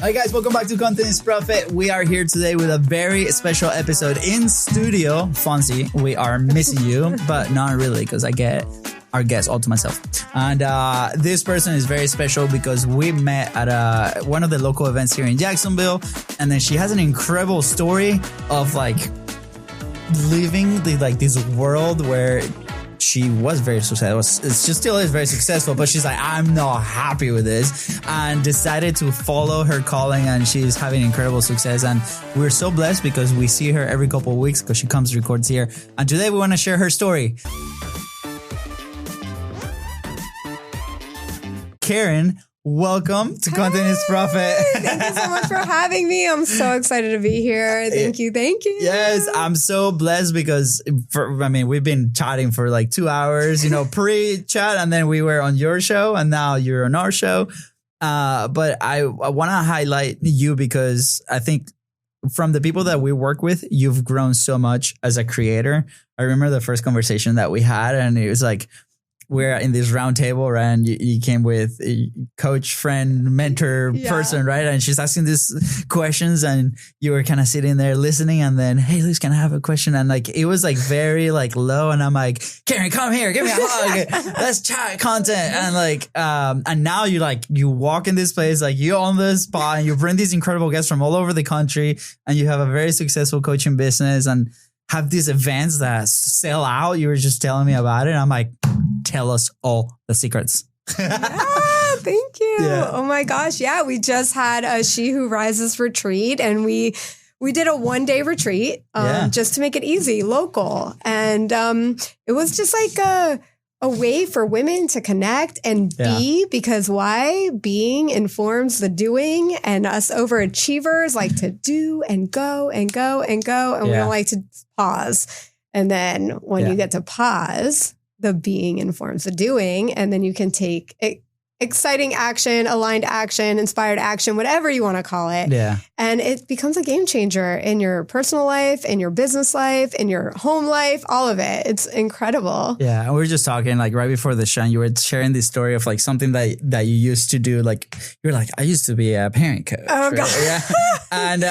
Hi guys, welcome back to Content is Profit. We are here today with a very special episode in studio. Fonzie, we are missing you, but not really because I get our guests all to myself. And this person is very special because we met at one of the local events here in Jacksonville. And then she has an incredible story of like living this world where she was very successful. She still is very successful, but she's like, I'm not happy with this, and decided to follow her calling, and she's having incredible success. And we're so blessed because we see her every couple of weeks because she comes records here. And today we want to share her story. Caryn, welcome to Content is Profit. Thank you so much for having me. I'm so excited to be here. Thank you. Yes, I'm so blessed because we've been chatting for like 2 hours, pre-chat, and then we were on your show, and now you're on our show. But I want to highlight you because I think from the people that we work with, you've grown so much as a creator. I remember the first conversation that we had, and it was like, we're in this round table, right? And you came with a coach, friend, mentor person, right? And she's asking these questions, and you were kind of sitting there listening, and then, hey, Liz, can I have a question? And like, it was like very like low, and I'm like, Caryn, come here, give me a hug. Let's chat content. And like, and now you walk in this place, like you own this spot, and you bring these incredible guests from all over the country, and you have a very successful coaching business and have these events that sell out. You were just telling me about it. I'm like, tell us all the secrets. Yeah, thank you. Yeah. Oh my gosh. Yeah, we just had a She Who Rises retreat, and we did a 1-day retreat just to make it easy, local. And it was just like a way for women to connect and be, because why? Being informs the doing, and us overachievers like to do and go and go and go. And we don't like to pause. And then when you get to pause, the being informs the doing, and then you can take exciting action, aligned action, inspired action, whatever you want to call it. Yeah. And it becomes a game changer in your personal life, in your business life, in your home life, all of it. It's incredible. Yeah. And we were just talking like right before the show, and you were sharing this story of like something that you used to do. Like you're like, I used to be a parent coach. Oh, right? God. Yeah. And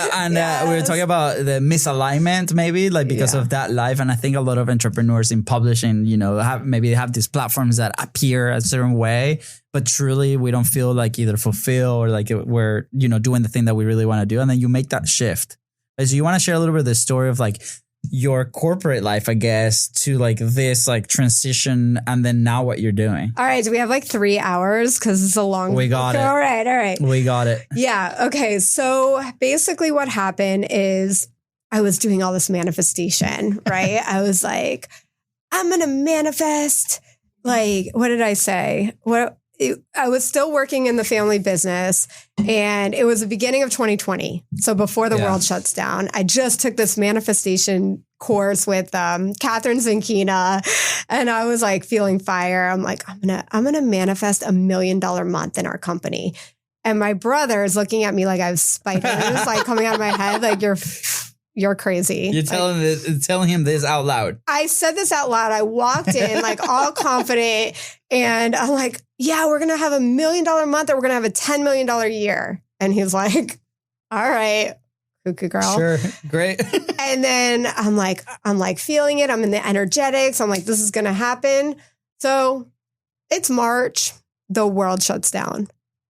we were talking about the misalignment maybe like because of that life. And I think a lot of entrepreneurs in publishing, have these platforms that appear a certain way, but truly we don't feel like either fulfill or like we're, doing the thing that we really want to do. And then you make that shift. So you want to share a little bit of the story of like your corporate life, I guess, to like this like transition, and then now what you're doing. All right. Do we have like 3 hours? Because it's a long. We got it. All right. We got it. Yeah. Okay. So basically what happened is I was doing all this manifestation, right? I was like, I'm going to manifest. Like, what did I say? I was still working in the family business, and it was the beginning of 2020. So before the world shuts down, I just took this manifestation course with Catherine Zinkina, and I was like feeling fire. I'm like, I'm gonna manifest $1 million month in our company. And my brother is looking at me like I have spiders like coming out of my head, like you're crazy. You're telling him this out loud. I said this out loud. I walked in like all confident, and I'm like, yeah, we're going to have $1 million month, or we're going to have a $10 million year. And he was like, all right, cuckoo girl. Sure. Great. And then I'm like feeling it. I'm in the energetics. I'm like, this is going to happen. So it's March. The world shuts down.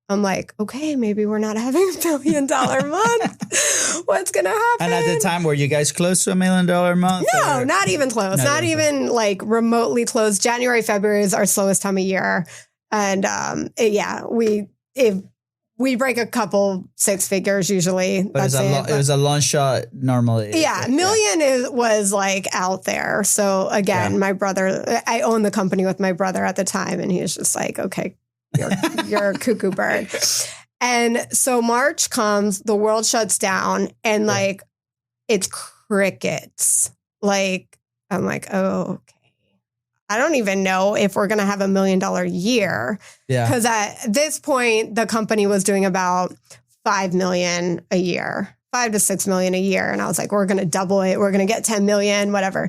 I'm like, okay, maybe we're not having $1 million month. What's going to happen? And at the time, were you guys close to $1 million month? No, not even close. Not even like remotely close. January, February is our slowest time of year. And we break a couple 6 figures usually. But it was a long shot normally. Yeah, million was like out there. So again, my brother, I owned the company with my brother at the time, and he was just like, okay, you're a cuckoo bird. And so March comes, the world shuts down, and like it's crickets. Like I'm like, oh, okay. I don't even know if we're going to have $1 million year. Yeah. Because at this point, the company was doing about 5 million a year, 5 to 6 million a year. And I was like, we're going to double it. We're going to get 10 million, whatever.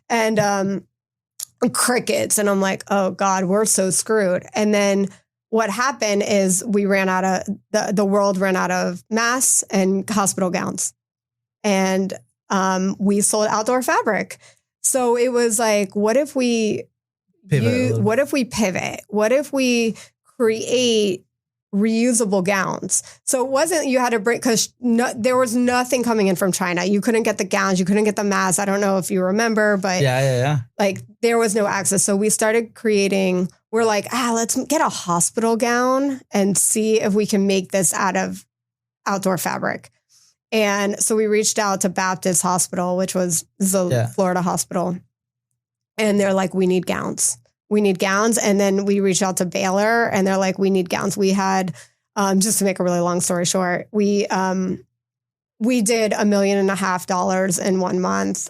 And crickets. And I'm like, oh God, we're so screwed. And then what happened is we ran out of, the world ran out of masks and hospital gowns. And we sold outdoor fabric. So it was like, what if we pivot? What if we create reusable gowns? So it wasn't you had to bring, because there was nothing coming in from China. You couldn't get the gowns, you couldn't get the masks. I don't know if you remember, but like there was no access. So we started creating, we're like, let's get a hospital gown and see if we can make this out of outdoor fabric. And so we reached out to Baptist Hospital, which was the Florida hospital. And they're like, we need gowns. We need gowns. And then we reached out to Baylor and they're like, we need gowns. We had, just to make a really long story short, we did $1.5 million in 1 month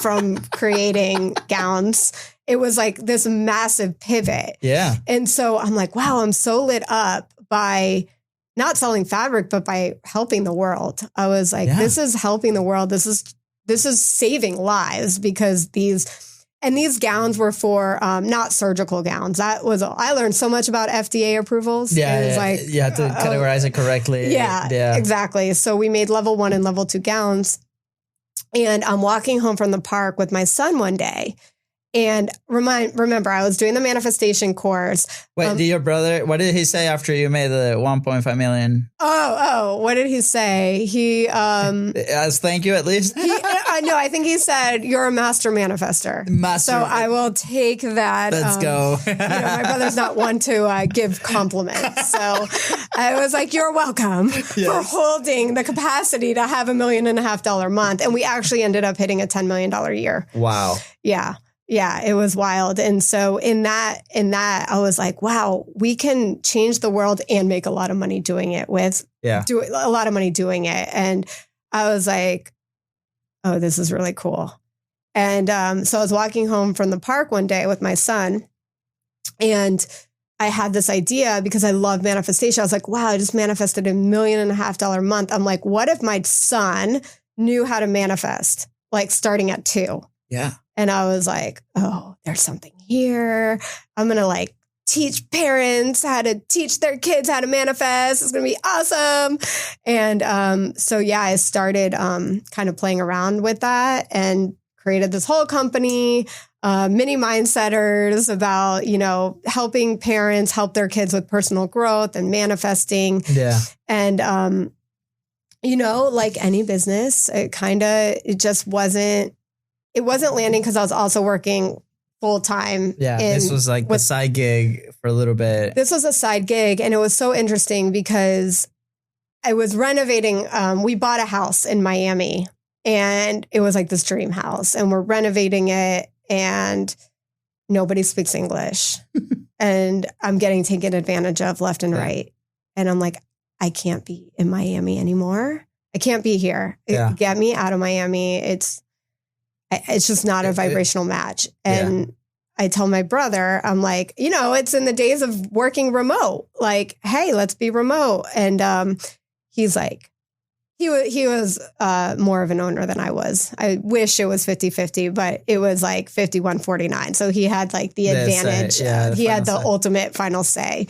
from creating gowns. It was like this massive pivot. Yeah. And so I'm like, wow, I'm so lit up by not selling fabric, but by helping the world. I was like, this is helping the world. This is saving lives, because these gowns were for not surgical gowns. That was, I learned so much about FDA approvals. It was like, you had to categorize it correctly. Yeah, exactly. So we made level 1 and level 2 gowns. And I'm walking home from the park with my son one day. And remember, I was doing the manifestation course. Wait, did your brother, what did he say after you made the 1.5 million? What did he say? He as thank you at least. No, I think he said you're a master manifester. So I will take that. Let's go. My brother's not one to give compliments. So I was like, you're welcome for holding the capacity to have $1.5 million month. And we actually ended up hitting a $10 million year. Wow. Yeah. Yeah, it was wild. And so in that, I was like, wow, we can change the world and make a lot of money doing it And I was like, oh, this is really cool. And so I was walking home from the park one day with my son, and I had this idea because I love manifestation. I was like, wow, I just manifested $1.5 million month. I'm like, what if my son knew how to manifest, like starting at 2? Yeah. And I was like, oh, there's something here. I'm going to like teach parents how to teach their kids how to manifest. It's going to be awesome. And so, I started kind of playing around with that and created this whole company, Mini Mindsetters, about, helping parents help their kids with personal growth and manifesting. Yeah. And, like any business, it just wasn't. It wasn't landing because I was also working full time. Yeah, this was like the side gig for a little bit. This was a side gig. And it was so interesting because I was renovating. We bought a house in Miami, and it was like this dream house. And we're renovating it, and nobody speaks English. And I'm getting taken advantage of left and right. And I'm like, I can't be in Miami anymore. I can't be here. Get me out of Miami. It's just not a vibrational match. And I tell my brother, I'm like, it's in the days of working remote. Like, hey, let's be remote. And he's like, he was more of an owner than I was. I wish it was 50-50, but it was like 51-49. So he had like the advantage. He had the ultimate final say.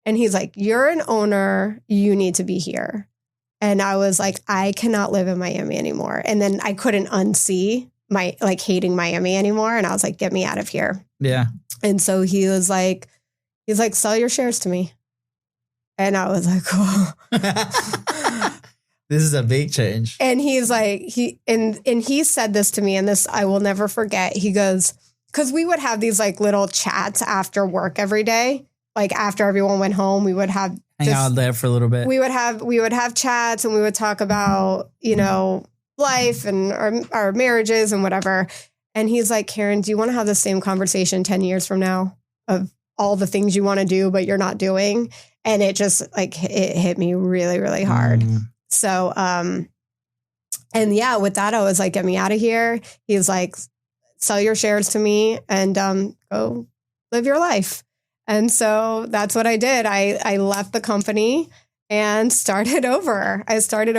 And he's like, you're an owner. You need to be here. And I was like, I cannot live in Miami anymore. And then I couldn't unsee my like hating Miami anymore. And I was like, get me out of here. Yeah. And so he's like, sell your shares to me. And I was like, oh. This is a big change. And he's like, he said this to me, and this I will never forget. He goes, because we would have these like little chats after work every day. Like after everyone went home, we would have hang out there for a little bit. We would have chats, and we would talk about, life and our marriages and whatever. And he's like, Caryn, do you want to have the same conversation 10 years from now of all the things you want to do, but you're not doing? And it just like, it hit me really, really hard. So, and with that, I was like, get me out of here. He's like, sell your shares to me and go live your life. And so that's what I did. I left the company and started over. Started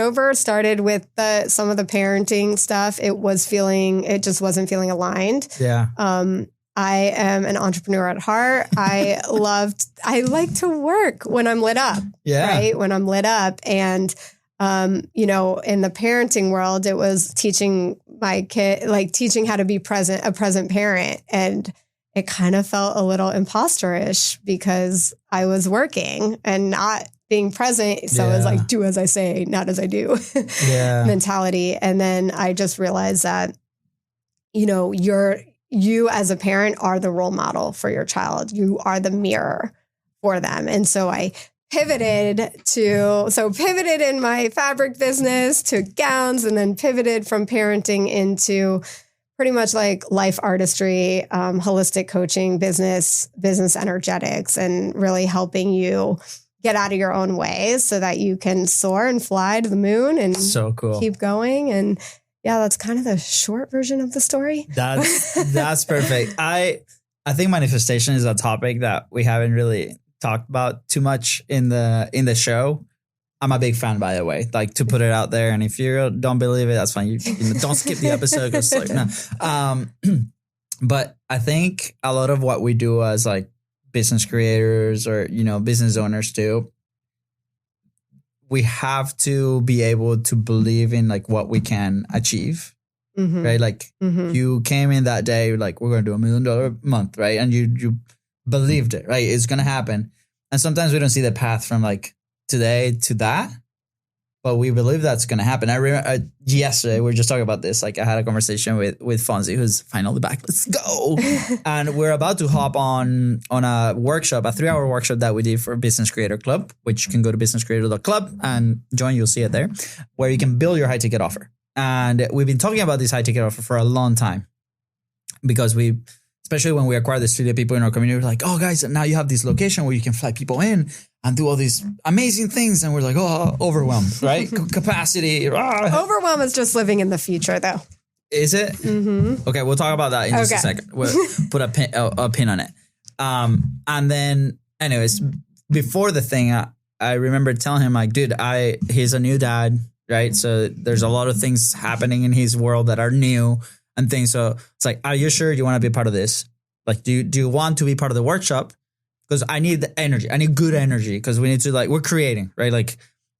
with some of the parenting stuff. It just wasn't feeling aligned. Yeah. I am an entrepreneur at heart. I like to work when I'm lit up. Yeah. Right. When I'm lit up. And, you know, in the parenting world, it was teaching my kid, like teaching how to be a present parent. And it kind of felt a little imposterish because I was working and not being present. So it was like, do as I say, not as I do mentality. And then I just realized that, you know, you as a parent are the role model for your child. You are the mirror for them. And so I pivoted in my fabric business to gowns, and then pivoted from parenting into pretty much like life artistry, holistic coaching, business energetics, and really helping you get out of your own ways so that you can soar and fly to the moon and so cool. Keep going. And yeah, that's kind of the short version of the story. That's perfect. I think manifestation is a topic that we haven't really talked about too much in the show. I'm a big fan, by the way, like to put it out there. And if you don't believe it, that's fine. You know, don't skip the episode. Cause like, no. But I think a lot of what we do as like business creators or, you know, business owners too, we have to be able to believe in like what we can achieve, right? Like you came in that day, like we're going to do $1 million a month, right? And you believed it, right? It's going to happen. And sometimes we don't see the path from like today to that, but we believe that's going to happen. I remember yesterday, we were just talking about this. Like I had a conversation with Fonzie, who's finally back. Let's go. And we're about to hop on a workshop, a 3-hour workshop that we did for Business Creator Club, which you can go to businesscreator.club and join. You'll see it there, where you can build your high ticket offer. And we've been talking about this high ticket offer for a long time because especially when we acquired the studio, people in our community were like, oh guys, now you have this location where you can fly people in and do all these amazing things. And we're like, oh, overwhelmed, right? Capacity. Overwhelm is just living in the future though. Is it? Mm-hmm. Okay, we'll talk about that in just a second. We'll put a pin on it. And then anyways, before the thing, I remember telling him like, dude, he's a new dad, right? So there's a lot of things happening in his world that are new and things. So it's like, are you sure you want to be part of this? Like, do you want to be part of the workshop? Because I need the energy. I need good energy because we need to like, we're creating, right? Like,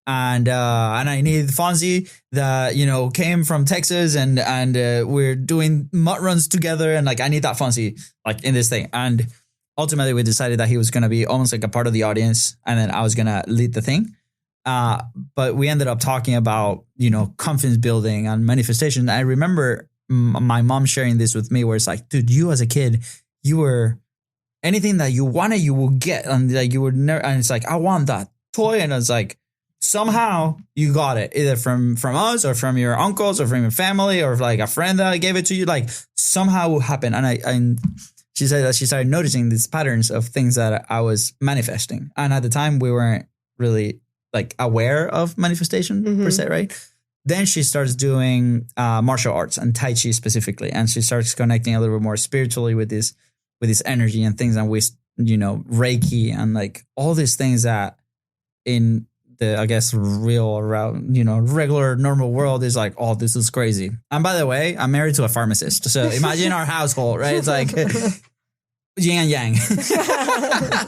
and I need Fonzie that, you know, came from Texas and we're doing mud runs together. And like, I need that Fonzie like in this thing. And ultimately we decided that he was going to be almost like a part of the audience. And then I was going to lead the thing. But we ended up talking about, you know, confidence building and manifestation. I remember my mom sharing this with me where it's like, dude, you as a kid, you were anything that you wanted, you will get. And like you would never, and it's like, I want that toy. And it's like, somehow you got it either from us or from your uncles or from your family or like a friend that gave it to you. Like somehow it will happen. And she said that she started noticing these patterns of things that I was manifesting. And at the time we weren't really like aware of manifestation per se, right? Then she starts doing martial arts and Tai Chi specifically. And she starts connecting a little bit more spiritually with this energy and things. And we, you know, Reiki and like all these things that in the, I guess, real around, you know, regular normal world is like, oh, this is crazy. And by the way, I'm married to a pharmacist. So imagine our household, right? It's like yin and yang.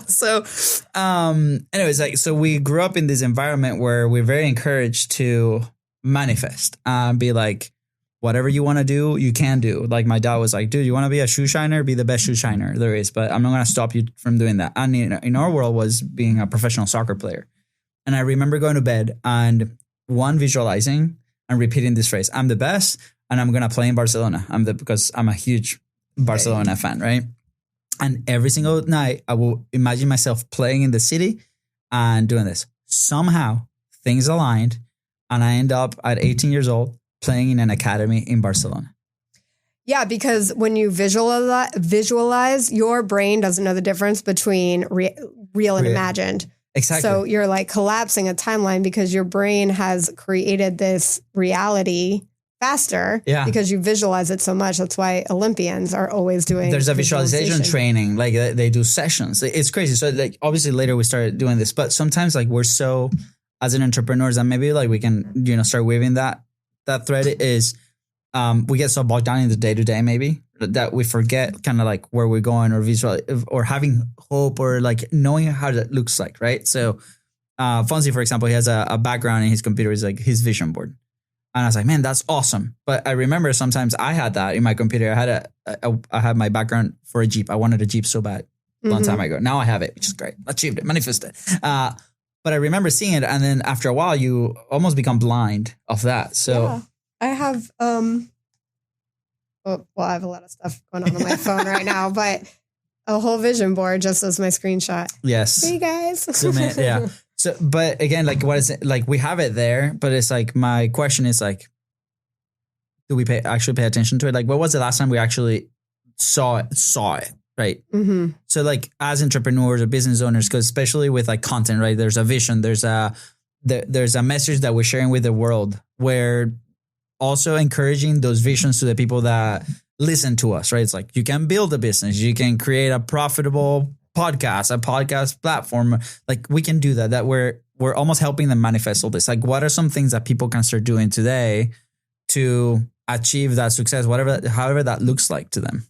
So anyways, like, so we grew up in this environment where we're very encouraged to manifest and be like, whatever you want to do, you can do. Like my dad was like, dude, you want to be a shoe shiner? Be the best shoe shiner there is, but I'm not going to stop you from doing that. And in our world was being a professional soccer player. And I remember going to bed and visualizing and repeating this phrase, I'm the best and I'm going to play in Barcelona. Because I'm a huge Barcelona fan, right? And every single night I will imagine myself playing in the city and doing this. Somehow things aligned and I end up at 18 years old playing in an academy in Barcelona. Yeah, because when you visualize, your brain doesn't know the difference between real and imagined. Exactly. So you're like collapsing a timeline because your brain has created this reality faster because you visualize it so much. That's why Olympians are always doing. There's a visualization training, like they do sessions. It's crazy. So like obviously later we started doing this, but sometimes like we're so as an entrepreneurs and maybe like we can, you know, start weaving that thread is we get so bogged down in the day-to-day maybe, that we forget kind of like where we're going or visual or having hope or like knowing how that looks like. Right. So Fonzie, for example, he has a background in his computer is like his vision board. And I was like, man, that's awesome. But I remember sometimes I had that in my computer. I had my background for a Jeep. I wanted a Jeep so bad a long time ago. Now I have it, which is great. Achieved it, manifested. But I remember seeing it. And then after a while, you almost become blind of that. So yeah. I have, I have a lot of stuff going on my phone right now, but a whole vision board just as my screenshot. Yes. Hey guys. So, man, yeah. So, but again, like, what is it? Like, we have it there, but it's like, my question is like, do we actually pay attention to it? Like, what was the last time we actually saw it? Right. Mm-hmm. So like, as entrepreneurs or business owners, because especially with like content, right? There's a vision, there's a message that we're sharing with the world. We're also encouraging those visions to the people that listen to us, right? It's like, you can build a business, you can create a profitable a podcast platform. Like, we can do that we're almost helping them manifest all this. Like, what are some things that people can start doing today to achieve that success, however that looks like to them?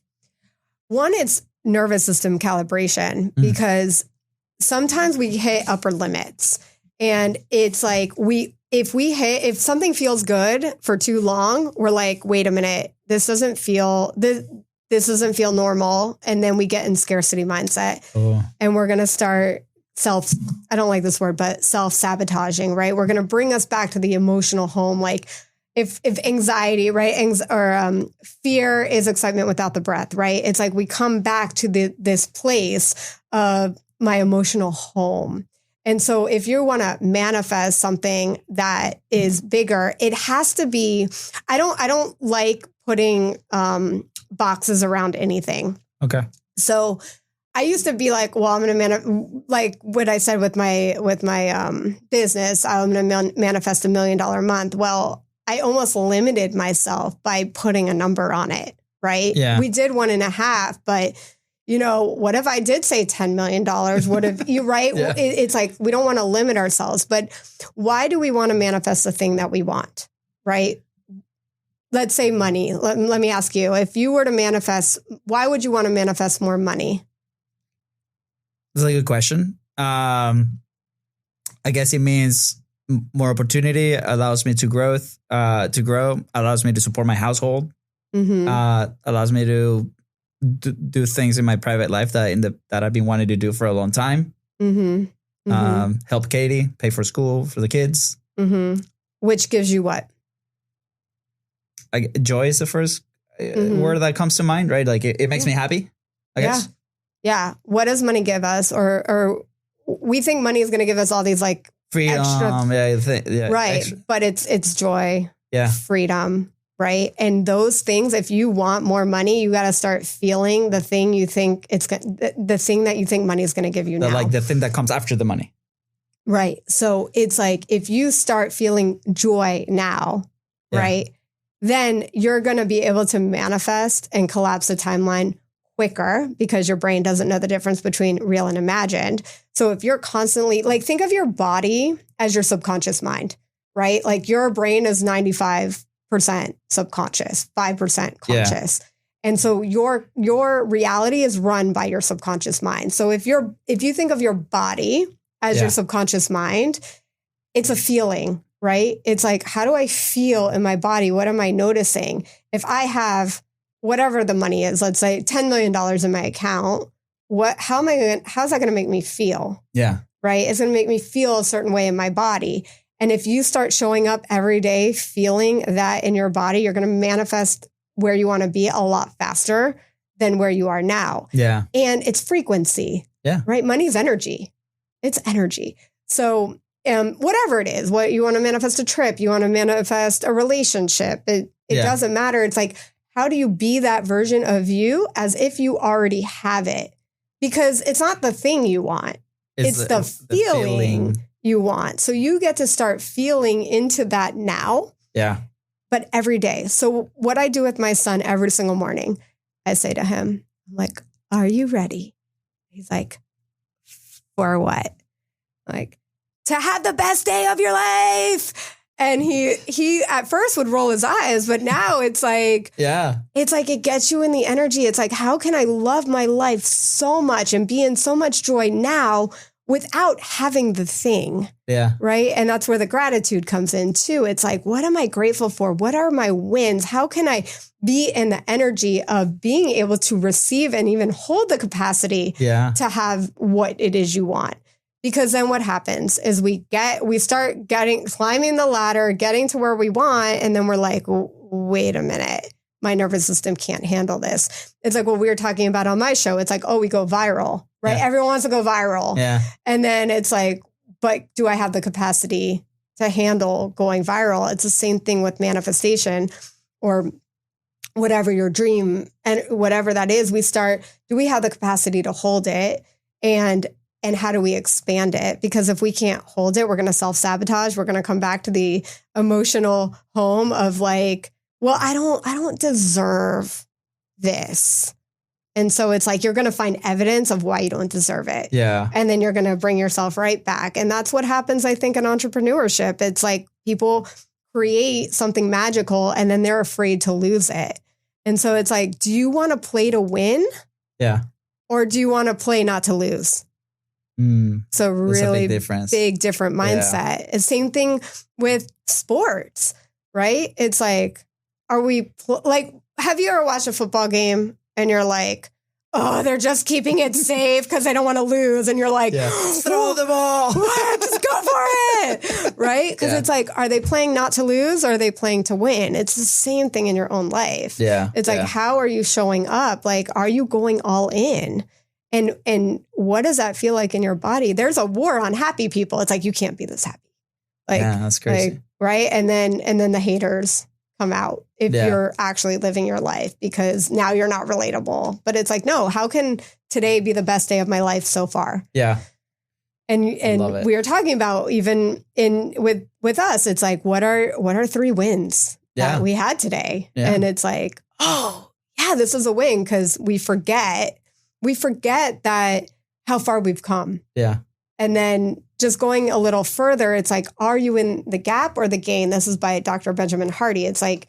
One, it's nervous system calibration, because sometimes we hit upper limits, and it's like if something feels good for too long, we're like, wait a minute, this doesn't feel normal. And then we get in scarcity mindset and we're going to start I don't like this word, but self-sabotaging, right? We're going to bring us back to the emotional home. Like if anxiety, right? Fear is excitement without the breath, right? It's like we come back to this place of my emotional home. And so if you want to manifest something that is bigger, it has to be, I don't like putting boxes around anything. Okay. So I used to be like, well, I'm going to like what I said with my business, I'm going to manifest $1 million a month. Well, I almost limited myself by putting a number on it, right? Yeah. We did 1.5, but what if I did say $10 million? What if you, right? Yeah. It's like, we don't want to limit ourselves, but why do we want to manifest the thing that we want, right? Let's say money. Let me ask you, if you were to manifest, why would you want to manifest more money? That's a good question. I guess it means more opportunity, allows me to grow, allows me to support my household, allows me to do things in my private life that I've been wanting to do for a long time. Help Katie pay for school for the kids. Which gives you what? Joy is the first word that comes to mind, right? Like it makes me happy, I guess. Yeah. What does money give us? Or we think money is going to give us all these like freedom, extra, right? Extra. But it's joy, freedom, right? And those things, if you want more money, you got to start feeling the thing you think the thing that you think money is going to give you now. Like the thing that comes after the money. Right. So it's like, if you start feeling joy now, right, then you're going to be able to manifest and collapse the timeline quicker, because your brain doesn't know the difference between real and imagined. So if you're constantly, like, think of your body as your subconscious mind, right? Like your brain is 95% subconscious, 5% conscious. And so your reality is run by your subconscious mind. So if you think of your body as your subconscious mind, it's a feeling, right? It's like, how do I feel in my body? What am I noticing? If I have whatever the money is, let's say $10 million in my account, how's that going to make me feel? Yeah. Right. It's going to make me feel a certain way in my body. And if you start showing up every day, feeling that in your body, you're going to manifest where you want to be a lot faster than where you are now. Yeah. And it's frequency. Yeah. Right. Money's energy. It's energy. So whatever it is, what you want to manifest, a trip, you want to manifest a relationship, it doesn't matter. It's like, how do you be that version of you as if you already have it? Because it's not the thing you want. It's the feeling you want. So you get to start feeling into that now. Yeah. But every day. So what I do with my son every single morning, I say to him, I'm like, are you ready? He's like, for what? Like, to have the best day of your life. And he at first would roll his eyes, but now it's like, it gets you in the energy. It's like, how can I love my life so much and be in so much joy now without having the thing? Yeah. Right. And that's where the gratitude comes in too. It's like, what am I grateful for? What are my wins? How can I be in the energy of being able to receive and even hold the capacity to have what it is you want? Because then what happens is we start climbing the ladder, getting to where we want. And then we're like, wait a minute, my nervous system can't handle this. It's like what we were talking about on my show. It's like, oh, we go viral, right? Yeah. Everyone wants to go viral. Yeah. And then it's like, but do I have the capacity to handle going viral? It's the same thing with manifestation or whatever your dream and whatever that is. Do we have the capacity to hold it? And how do we expand it? Because if we can't hold it, we're going to self-sabotage. We're going to come back to the emotional home of like, well, I don't deserve this. And so it's like, you're going to find evidence of why you don't deserve it. Yeah. And then you're going to bring yourself right back. And that's what happens, I think, in entrepreneurship. It's like people create something magical and then they're afraid to lose it. And so it's like, do you want to play to win? Yeah. Or do you want to play not to lose? So really big different mindset. Yeah. Same thing with sports, right? It's like, have you ever watched a football game and you're like, oh, they're just keeping it safe because they don't want to lose. And you're like, throw the ball. Just go for it. Right? Because it's like, are they playing not to lose or are they playing to win? It's the same thing in your own life. Yeah. It's like, how are you showing up? Like, are you going all in? And what does that feel like in your body? There's a war on happy people. It's like, you can't be this happy. Like, yeah, that's crazy. Like, right. And then the haters come out if you're actually living your life because now you're not relatable. But it's like, no, how can today be the best day of my life so far? Yeah. And we were talking about even with us, it's like, what are 3 wins that we had today? Yeah. And it's like, oh yeah, this is a win because we forget that how far we've come. Yeah. And then just going a little further, it's like, are you in the gap or the gain? This is by Dr. Benjamin Hardy. It's like,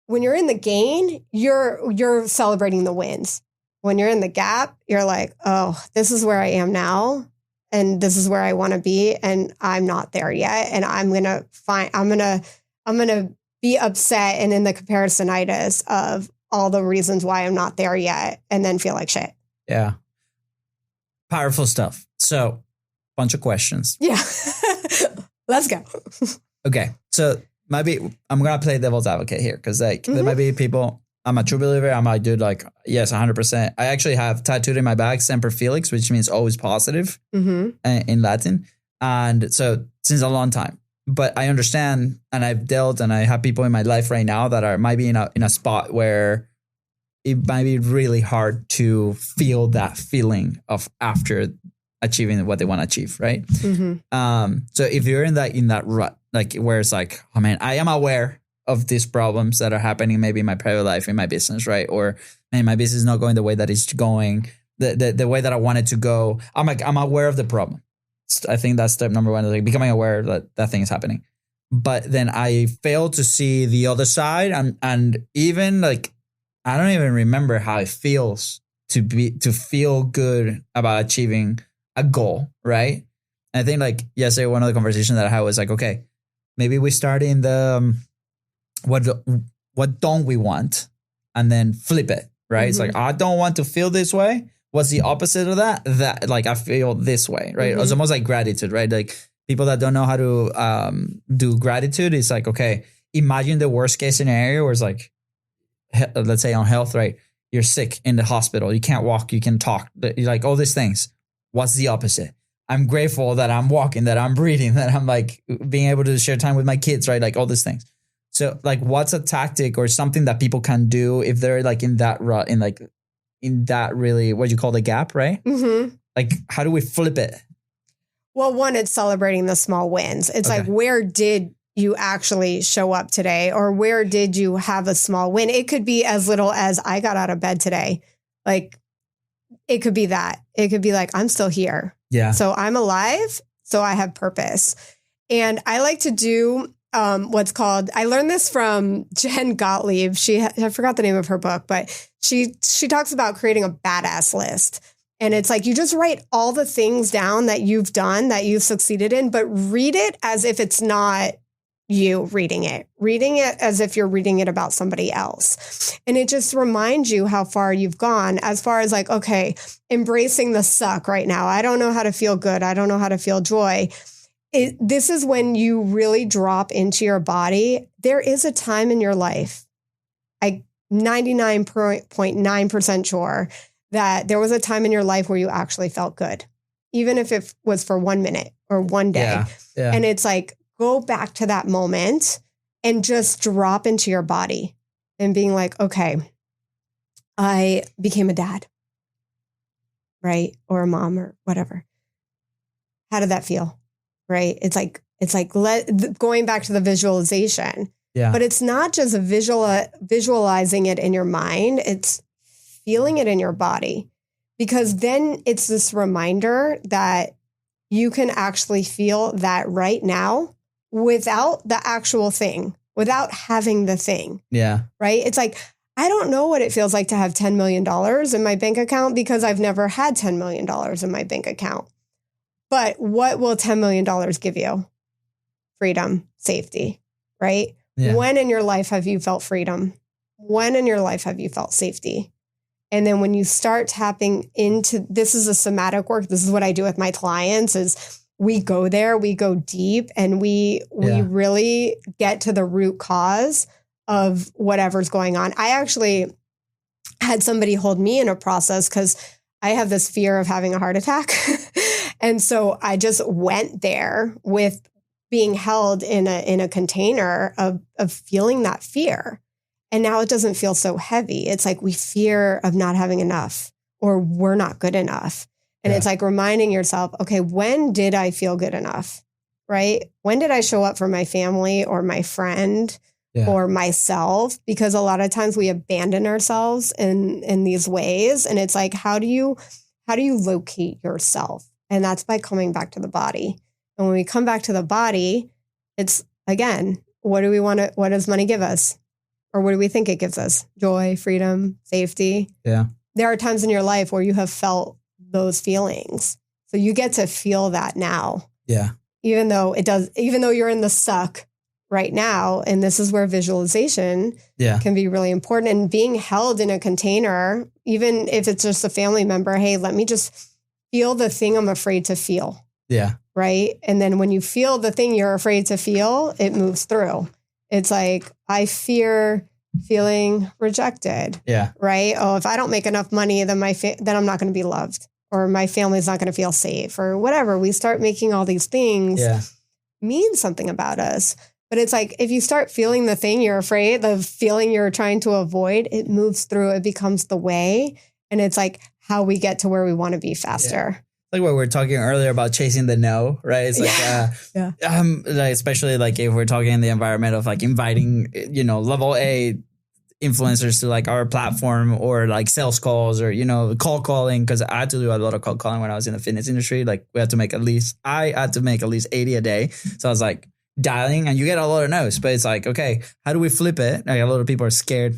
when you're in the gain, you're celebrating the wins. When you're in the gap, you're like, oh, this is where I am now. And this is where I want to be. And I'm not there yet. And I'm going to be upset and in the comparisonitis of all the reasons why I'm not there yet and then feel like shit. Yeah. Powerful stuff. So, bunch of questions. Yeah. Let's go. Okay. So, maybe I'm going to play devil's advocate here because there might be people, I'm a true believer. I might do like, yes, 100%. I actually have tattooed in my back, Semper Felix, which means always positive in Latin. And so, since a long time. But I understand, and I've dealt, and I have people in my life right now that might be in a spot where it might be really hard to feel that feeling of after achieving what they want to achieve, right? So if you're in that rut, like where it's like, oh man, I am aware of these problems that are happening, maybe in my private life, in my business, right? Or man, my business is not going the way that it's going, the way that I want it to go. I'm aware of the problem. I think that's step number 1, like becoming aware that thing is happening. But then I fail to see the other side, and even like I don't even remember how it feels to feel good about achieving a goal, right? And I think like yesterday, one of the conversations that I had was like, okay, maybe we start in the what don't we want, and then flip it, right? It's like, I don't want to feel this way. What's the opposite of that? That like I feel this way, right? It's almost like gratitude, right? Like people that don't know how to do gratitude, it's like, okay, imagine the worst case scenario where it's like, let's say on health, right? You're sick in the hospital. You can't walk. You can talk. You're like all these things. What's the opposite? I'm grateful that I'm walking, that I'm breathing, that I'm like being able to share time with my kids, right? Like all these things. So like what's a tactic or something that people can do if they're like in that rut, in that really, what you call the gap, right? Like, how do we flip it? Well, one, it's celebrating the small wins. It's like, where did you actually show up today? Or where did you have a small win? It could be as little as I got out of bed today. Like, it could be that. It could be like, I'm still here. Yeah. So I'm alive. So I have purpose. And I like to do what's called, I learned this from Jen Gottlieb. I forgot the name of her book, but she talks about creating a badass list. And it's like, you just write all the things down that you've done, that you've succeeded in, but read it as if it's not you reading it as if you're reading it about somebody else. And it just reminds you how far you've gone, as far as like, okay, embracing the suck right now. I don't know how to feel good. I don't know how to feel joy. This is when you really drop into your body. There is a time in your life, I'm 99.9% sure that there was a time in your life where you actually felt good, even if it was for 1 minute or one day. Yeah. And it's like, go back to that moment and just drop into your body and being like, okay, I became a dad, right? Or a mom or whatever. How did that feel? Right? It's like going back to the visualization. Yeah. But it's not just visualizing it in your mind. It's feeling it in your body, because then it's this reminder that you can actually feel that right now without the actual thing, without having the thing. Yeah. Right? It's like, I don't know what it feels like to have $10 million in my bank account because I've never had $10 million in my bank account. But what will $10 million give you? Freedom, safety, right? Yeah. When in your life have you felt freedom? When in your life have you felt safety? And then when you start tapping into, this is a somatic work. This is what I do with my clients is we go there, we go deep, and we really get to the root cause of whatever's going on. I actually had somebody hold me in a process because I have this fear of having a heart attack. And so I just went there with being held in a container of feeling that fear. And now it doesn't feel so heavy. It's like we fear of not having enough or we're not good enough. And it's like reminding yourself, okay, when did I feel good enough? Right? When did I show up for my family or my friend or myself? Because a lot of times we abandon ourselves in these ways. And it's like, how do you locate yourself? And that's by coming back to the body. And when we come back to the body, it's again, what do we want to, what does money give us? Or what do we think it gives us? Joy, freedom, safety. Yeah. There are times in your life where you have felt those feelings. So you get to feel that now. Yeah. Even though you're in the suck right now. And this is where visualization can be really important. And being held in a container, even if it's just a family member, hey, let me just feel the thing I'm afraid to feel. Yeah. Right. And then when you feel the thing you're afraid to feel, it moves through. It's like, I fear feeling rejected. Yeah. Right. Oh, if I don't make enough money, then then I'm not going to be loved, or my family's not going to feel safe, or whatever. We start making all these things mean something about us. But it's like, if you start feeling the thing you're afraid, the feeling you're trying to avoid, it moves through, it becomes the way. And it's like how we get to where we want to be faster. Yeah. Like what we were talking earlier about chasing the no, right? It's like, like especially like if we're talking in the environment of like inviting, level A influencers to like our platform, or like sales calls, or, cold calling. Cause I had to do a lot of cold calling when I was in the fitness industry. Like I had to make at least 80 a day. So I was like dialing, and you get a lot of no's, but it's like, okay, how do we flip it? Like a lot of people are scared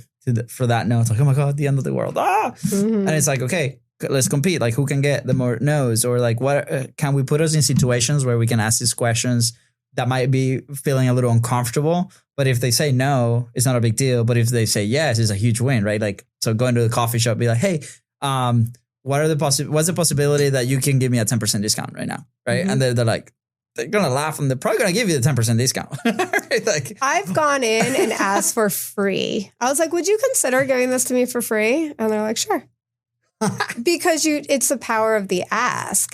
for that no. It's like, oh my God, the end of the world. And it's like, okay, let's compete. Like who can get the more no's, or like what can we put us in situations where we can ask these questions that might be feeling a little uncomfortable, but if they say no, it's not a big deal. But if they say yes, it's a huge win, right? Like, so going to the coffee shop, be like, hey, what's the possibility that you can give me a 10% discount right now? Right. And they're like, they're going to laugh, and they're probably going to give you the 10% discount. Right? Like, I've gone in and asked for free. I was like, would you consider giving this to me for free? And they're like, sure. Because it's the power of the ask.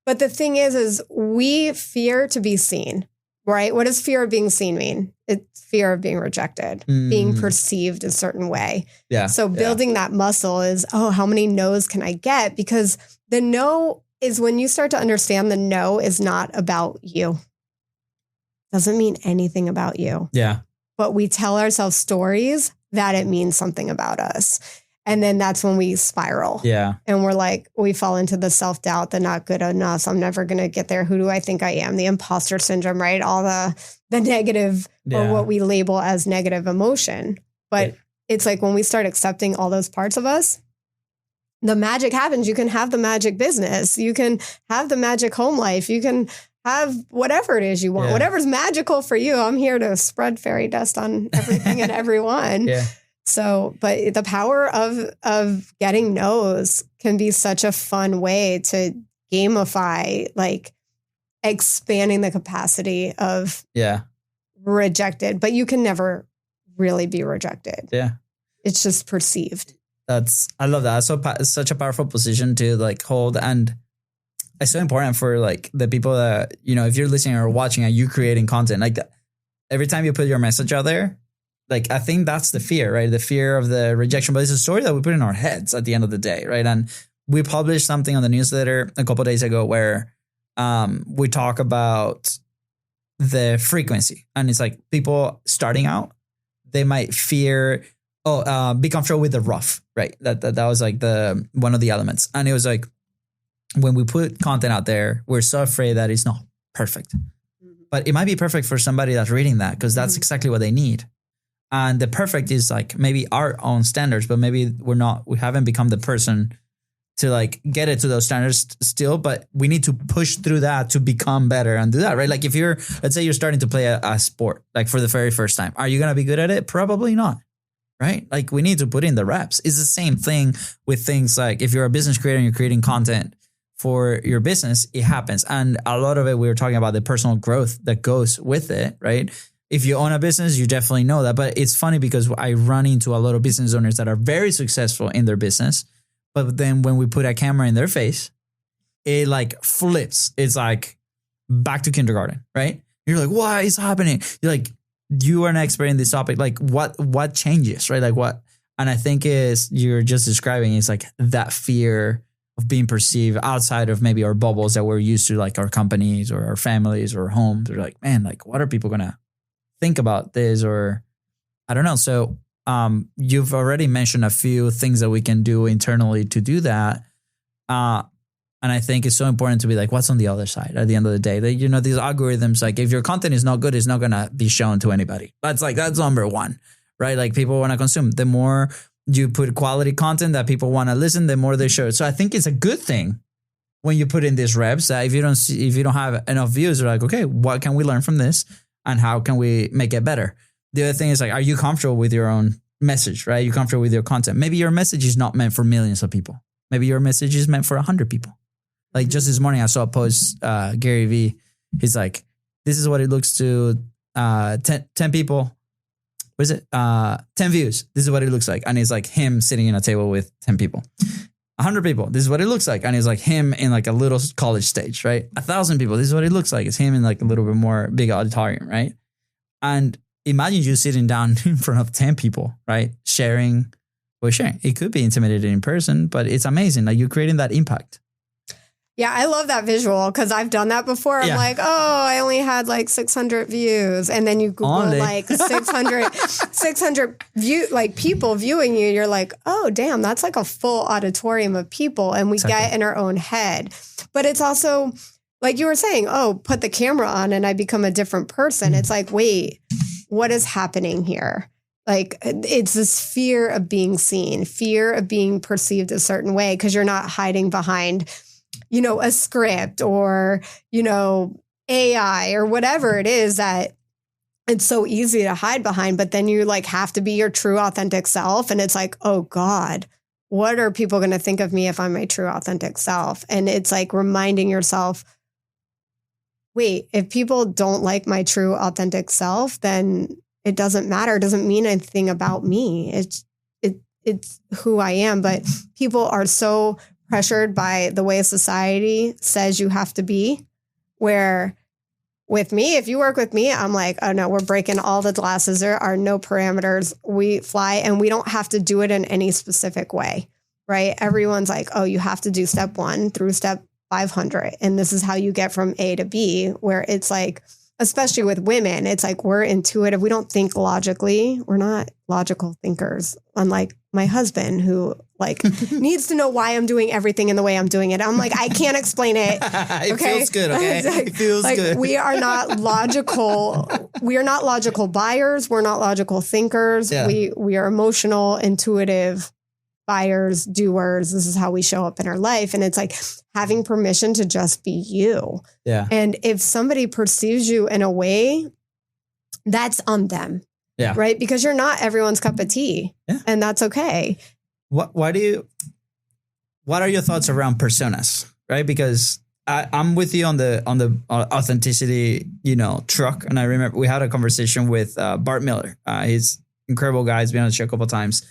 But the thing is we fear to be seen, right? What does fear of being seen mean? It's fear of being rejected, being perceived a certain way. Yeah. So building that muscle is, how many no's can I get? Because the no is when you start to understand the no is not about you. Doesn't mean anything about you. Yeah. But we tell ourselves stories that it means something about us. And then that's when we spiral. Yeah. And we're like, we fall into the self-doubt, the not good enough. I'm never going to get there. Who do I think I am? The imposter syndrome, right? All the negative or what we label as negative emotion. But it's like when we start accepting all those parts of us, the magic happens. You can have the magic business. You can have the magic home life. You can have whatever it is you want. Whatever's magical for you. I'm here to spread fairy dust on everything and everyone. Yeah. So, but the power of getting no's can be such a fun way to gamify, like expanding the capacity of rejected, but you can never really be rejected. Yeah. It's just perceived. I love that. It's such a powerful position to like hold. And it's so important for like the people that, you know, if you're listening or watching and you creating content, like every time you put your message out there, like, I think that's the fear, right? The fear of the rejection, but it's a story that we put in our heads at the end of the day, right? And we published something on the newsletter a couple of days ago where we talk about the frequency. And it's like people starting out, they might fear, be comfortable with the rough, right? That was like one of the elements. And it was like, when we put content out there, we're so afraid that it's not perfect. But it might be perfect for somebody that's reading that because that's exactly what they need. And the perfect is like maybe our own standards, but maybe we haven't become the person to like get it to those standards still, but we need to push through that to become better and do that, right? Like if let's say you're starting to play a sport, like for the very first time, are you going to be good at it? Probably not, right? Like we need to put in the reps. It's the same thing with things like if you're a business creator and you're creating content for your business, it happens. And a lot of it, we were talking about the personal growth that goes with it, right? If you own a business, you definitely know that. But it's funny because I run into a lot of business owners that are very successful in their business. But then when we put a camera in their face, it like flips. It's like back to kindergarten, right? You're like, what is happening? You're like, you are an expert in this topic. Like what changes, right? Like what? And I think you're just describing is like that fear of being perceived outside of maybe our bubbles that we're used to, like our companies or our families or homes. They're like, man, like what are people going to think about this? Or I don't know. So you've already mentioned a few things that we can do internally to do that. And I think it's so important to be like, what's on the other side at the end of the day? That, you know, these algorithms, like if your content is not good, it's not going to be shown to anybody. That's number one, right? Like people want to consume. The more you put quality content that people want to listen, the more they show it. So I think it's a good thing when you put in these reps that if you don't have enough views, you're like, okay, what can we learn from this? And how can we make it better? The other thing is like, are you comfortable with your own message, right? Are you comfortable with your content? Maybe your message is not meant for millions of people. Maybe your message is meant for 100 people. Like just this morning, I saw a post, Gary Vee. He's like, this is what it looks to 10 people. What is it? 10 views. This is what it looks like. And it's like him sitting in a table with 10 people. 100 people. This is what it looks like. And it's like him in like a little college stage, right? 1,000 people. This is what it looks like. It's him in like a little bit more big auditorium, right? And imagine you sitting down in front of 10 people, right? Sharing. It could be intimidating in person, but it's amazing. Like you're creating that impact. Yeah, I love that visual because I've done that before. I'm like, I only had like 600 views. And then you Google like 600 people viewing you. You're like, oh, damn, that's like a full auditorium of people. And we get in our own head. But it's also like you were saying, put the camera on and I become a different person. It's like, wait, what is happening here? Like it's this fear of being seen, fear of being perceived a certain way because you're not hiding behind a script or, AI or whatever it is that it's so easy to hide behind. But then you like have to be your true authentic self. And it's like, oh God, what are people going to think of me if I'm my true authentic self? And it's like reminding yourself, wait, if people don't like my true authentic self, then it doesn't matter. It doesn't mean anything about me. It's who I am. But people are so pressured by the way society says you have to be, where with me, if you work with me, I'm like, oh no, we're breaking all the glasses. There are no parameters. We fly and we don't have to do it in any specific way, right? Everyone's like, oh, you have to do step 1 through step 500. And this is how you get from A to B, where it's like, especially with women, it's like we're intuitive. We don't think logically. We're not logical thinkers, unlike my husband who like needs to know why I'm doing everything in the way I'm doing it. I'm like, I can't explain it. It feels good, okay? Like, it feels good. We are not logical. We are not logical buyers. We're not logical thinkers. Yeah. We are emotional, intuitive buyers, doers. This is how we show up in our life. And it's like having permission to just be you. Yeah. And if somebody perceives you in a way, that's on them. Yeah. Right. Because you're not everyone's cup of tea. Yeah. And that's okay. What are your thoughts around personas? Right. Because I'm with you on the authenticity, truck. And I remember we had a conversation with Bart Miller. He's an incredible guy. He's been on the show a couple of times.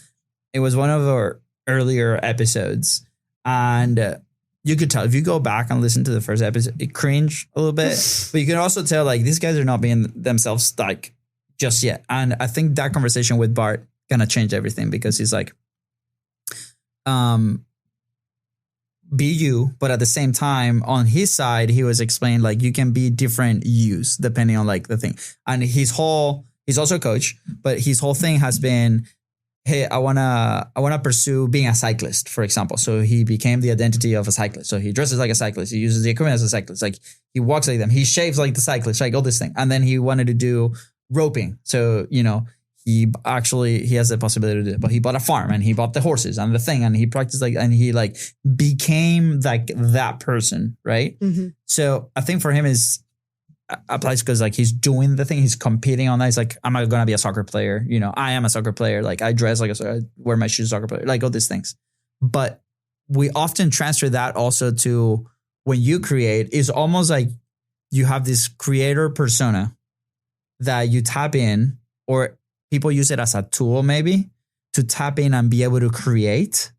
It was one of our earlier episodes. And you could tell if you go back and listen to the first episode, it cringe a little bit, but you can also tell like these guys are not being themselves like just yet. And I think that conversation with Bart kind of changed everything because he's like, be you, but at the same time on his side, he was explaining like you can be different yous depending on like the thing. And he's also a coach, but his whole thing has been, hey, I wanna pursue being a cyclist, for example. So he became the identity of a cyclist. So he dresses like a cyclist. He uses the equipment as a cyclist. Like he walks like them. He shaves like the cyclist, like all this thing. And then he wanted to do roping. So, he has the possibility to do it, but he bought a farm and he bought the horses and the thing and he practiced and he became like that person. Right. Mm-hmm. So I think for him is applies because like he's doing the thing, he's competing on that. He's like, I'm not going to be a soccer player. I am a soccer player. Like I dress like I wear my shoes, soccer player, like all these things. But we often transfer that also to when you create is almost like you have this creator persona that you tap in, or people use it as a tool maybe to tap in and be able to create.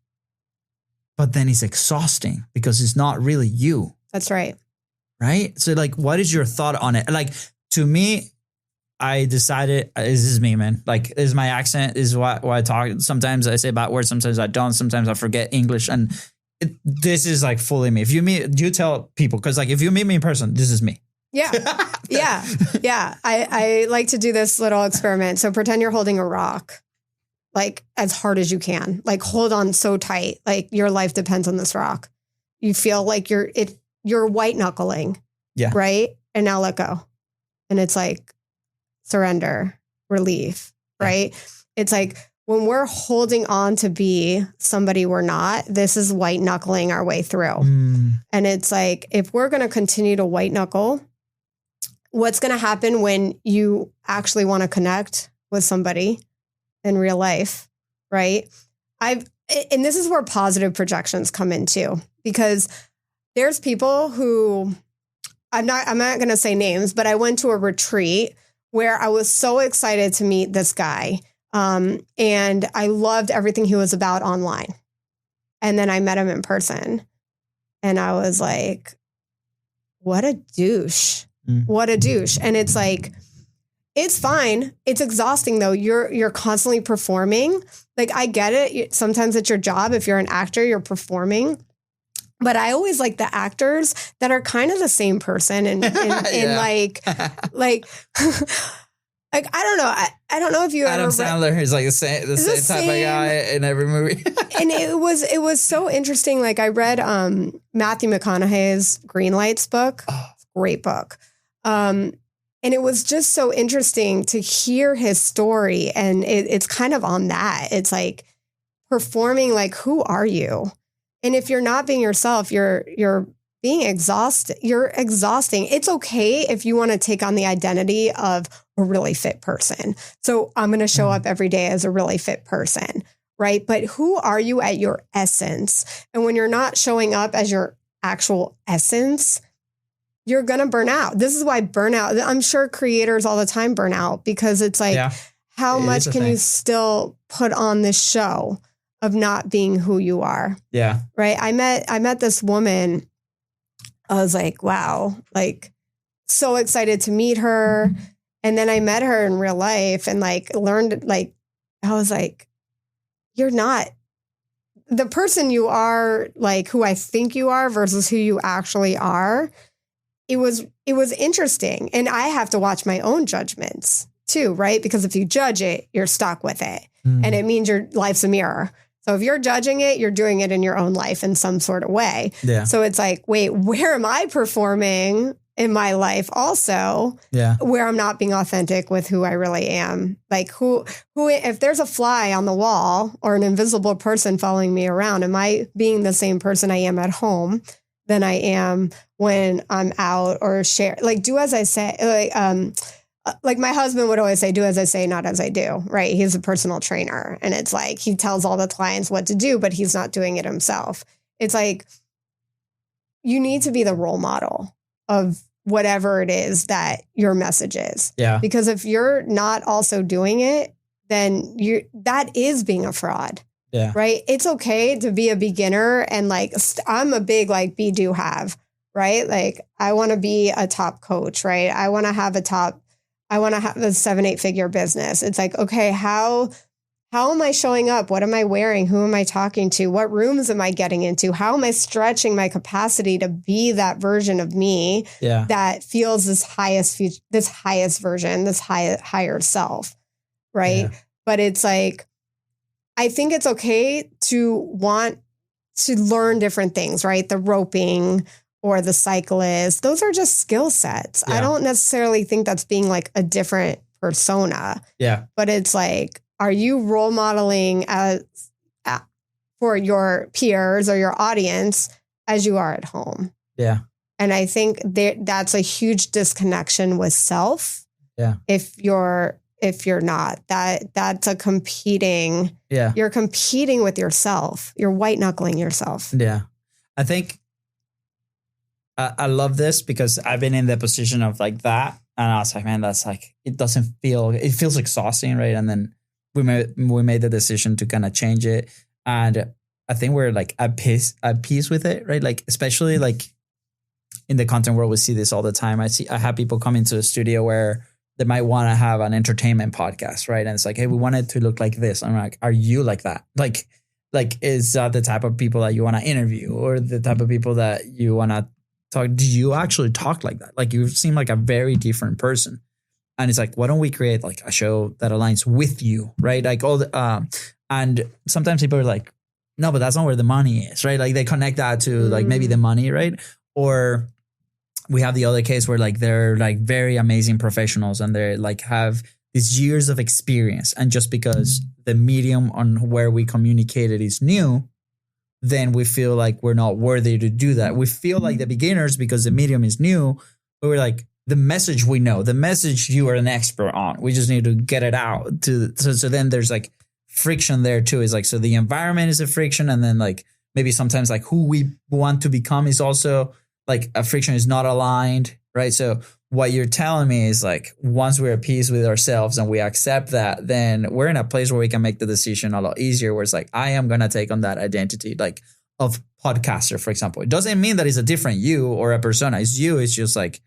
But then it's exhausting because it's not really you. That's right. Right. So like, what is your thought on it? Like to me, I decided this is me, man. Like this is my accent, this is why I talk. Sometimes I say bad words. Sometimes I don't. Sometimes I forget English. And this is like fully me. If you tell people, because like if you meet me in person, this is me. Yeah. Yeah. I like to do this little experiment. So pretend you're holding a rock, like as hard as you can, like hold on so tight. Like your life depends on this rock. You feel like you're white knuckling. Yeah. Right. And now let go. And it's like surrender, relief. Right. Yeah. It's like when we're holding on to be somebody we're not, this is white knuckling our way through. And it's like, if we're going to continue to white knuckle, what's going to happen when you actually want to connect with somebody in real life? Right. And this is where positive projections come in too, because there's people who I'm not going to say names, but I went to a retreat where I was so excited to meet this guy. And I loved everything he was about online. And then I met him in person and I was like, what a douche. What a douche. And it's like, it's fine. It's exhausting though. You're constantly performing. Like I get it. Sometimes it's your job. If you're an actor, you're performing. But I always like the actors that are kind of the same person and like I don't know. I don't know if you Adam Sandler is like the same type of guy in every movie. And it was so interesting. Like I read Matthew McConaughey's Green Lights book. Great book. And it was just so interesting to hear his story. And it's kind of on that. It's like performing, like, who are you? And if you're not being yourself, you're being exhausted. You're exhausting. It's okay if you want to take on the identity of a really fit person. So I'm going to show up every day as a really fit person, right? But who are you at your essence? And when you're not showing up as your actual essence, you're going to burn out. This is why burnout, I'm sure creators all the time burn out because it's like, how much can you still put on this show of not being who you are? Yeah. Right. I met this woman. I was like, wow, like so excited to meet her. And then I met her in real life and like learned, like, I was like, you're not the person you are, like who I think you are versus who you actually are it was interesting. And I have to watch my own judgments too, right? Because if you judge it, you're stuck with it. And it means your life's a mirror. So if you're judging it, you're doing it in your own life in some sort of way. Yeah. So it's like, wait, where am I performing in my life also? Yeah. Where I'm not being authentic with who I really am. Like who, if there's a fly on the wall or an invisible person following me around, am I being the same person I am at home than I am when I'm out or share? Like, do as I say, like my husband would always say, do as I say, not as I do, right? He's a personal trainer. And it's like, he tells all the clients what to do, but he's not doing it himself. It's like, you need to be the role model of whatever it is that your message is. Yeah. Because if you're not also doing it, then that is being a fraud. Yeah. Right. It's okay to be a beginner. And like, I'm a big, like, be, do, have, right? Like, I want to be a top coach, right? I want to have a 7-8 figure business. It's like, okay, how am I showing up? What am I wearing? Who am I talking to? What rooms am I getting into? How am I stretching my capacity to be that version of me that feels this highest version, this higher self, right? Yeah. But it's like, I think it's okay to want to learn different things, right? The roping, or the cyclist, those are just skill sets. Yeah. I don't necessarily think that's being like a different persona. Yeah. But it's like, are you role modeling for your peers or your audience as you are at home? Yeah. And I think that's a huge disconnection with self. Yeah. If you're not, that's a competing. Yeah. You're competing with yourself. You're white knuckling yourself. Yeah. I think I love this because I've been in the position of like that. And I was like, man, that's like, it feels exhausting. Right. And then we made the decision to kind of change it. And I think we're like at peace with it. Right. Like, especially like in the content world, we see this all the time. I have people come into a studio where they might want to have an entertainment podcast. Right. And it's like, hey, we want it to look like this. I'm like, are you like that? Like, is that the type of people that you want to interview or the type of people that you want to talk? Do you actually talk like that? Like, you seem like a very different person. And it's like, why don't we create like a show that aligns with you, right? Like all the, and sometimes people are like, no, but that's not where the money is, right? Like they connect that to like maybe the money, right? Or we have the other case where like they're like very amazing professionals and they like have these years of experience. And just because the medium on where we communicated is new, then we feel like we're not worthy to do that. We feel like the beginners because the medium is new, but we're like, the message we know, the message you are an expert on. We just need to get it out. So then there's like friction there too. Is like, so the environment is a friction. And then like maybe sometimes like who we want to become is also like a friction is not aligned, right? So what you're telling me is like, once we're at peace with ourselves and we accept that, then we're in a place where we can make the decision a lot easier, where it's like, I am going to take on that identity, like of podcaster, for example. It doesn't mean that it's a different you or a persona. It's you. It's just like,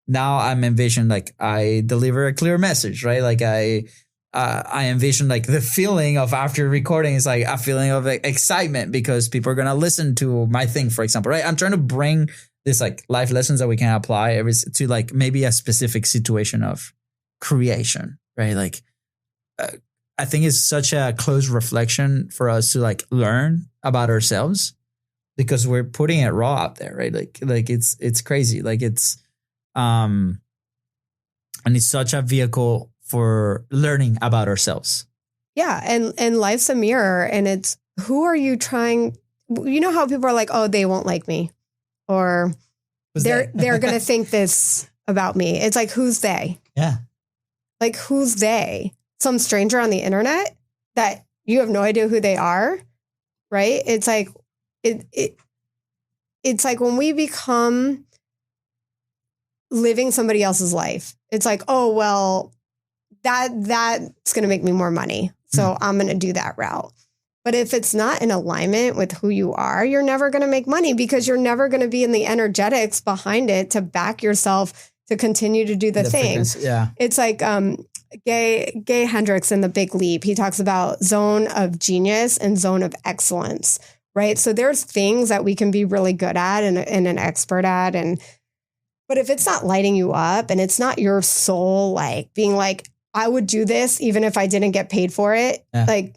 now I'm envisioning like I deliver a clear message, right? Like I envision like the feeling of after recording is like a feeling of excitement because people are going to listen to my thing, for example, right? I'm trying to bring this like life lessons that we can apply to like maybe a specific situation of creation, right? Like I think it's such a close reflection for us to like learn about ourselves because we're putting it raw out there, right? Like it's crazy. Like it's, and it's such a vehicle for learning about ourselves. Yeah. And life's a mirror, and it's, who are you trying? You know how people are like, oh, they won't like me, or they're going to think this about me. It's like, who's they? Yeah. Like, who's they? Some stranger on the internet that you have no idea who they are. Right. It's like, it's like when we become living somebody else's life, it's like, oh, well, that's going to make me more money. So I'm going to do that route. But if it's not in alignment with who you are, you're never going to make money because you're never going to be in the energetics behind it to back yourself to continue to do the thing. Yeah. It's like Gay Hendricks in The Big Leap. He talks about zone of genius and zone of excellence, right? So there's things that we can be really good at and an expert at. And But if it's not lighting you up and it's not your soul, like being like, I would do this even if I didn't get paid for it, like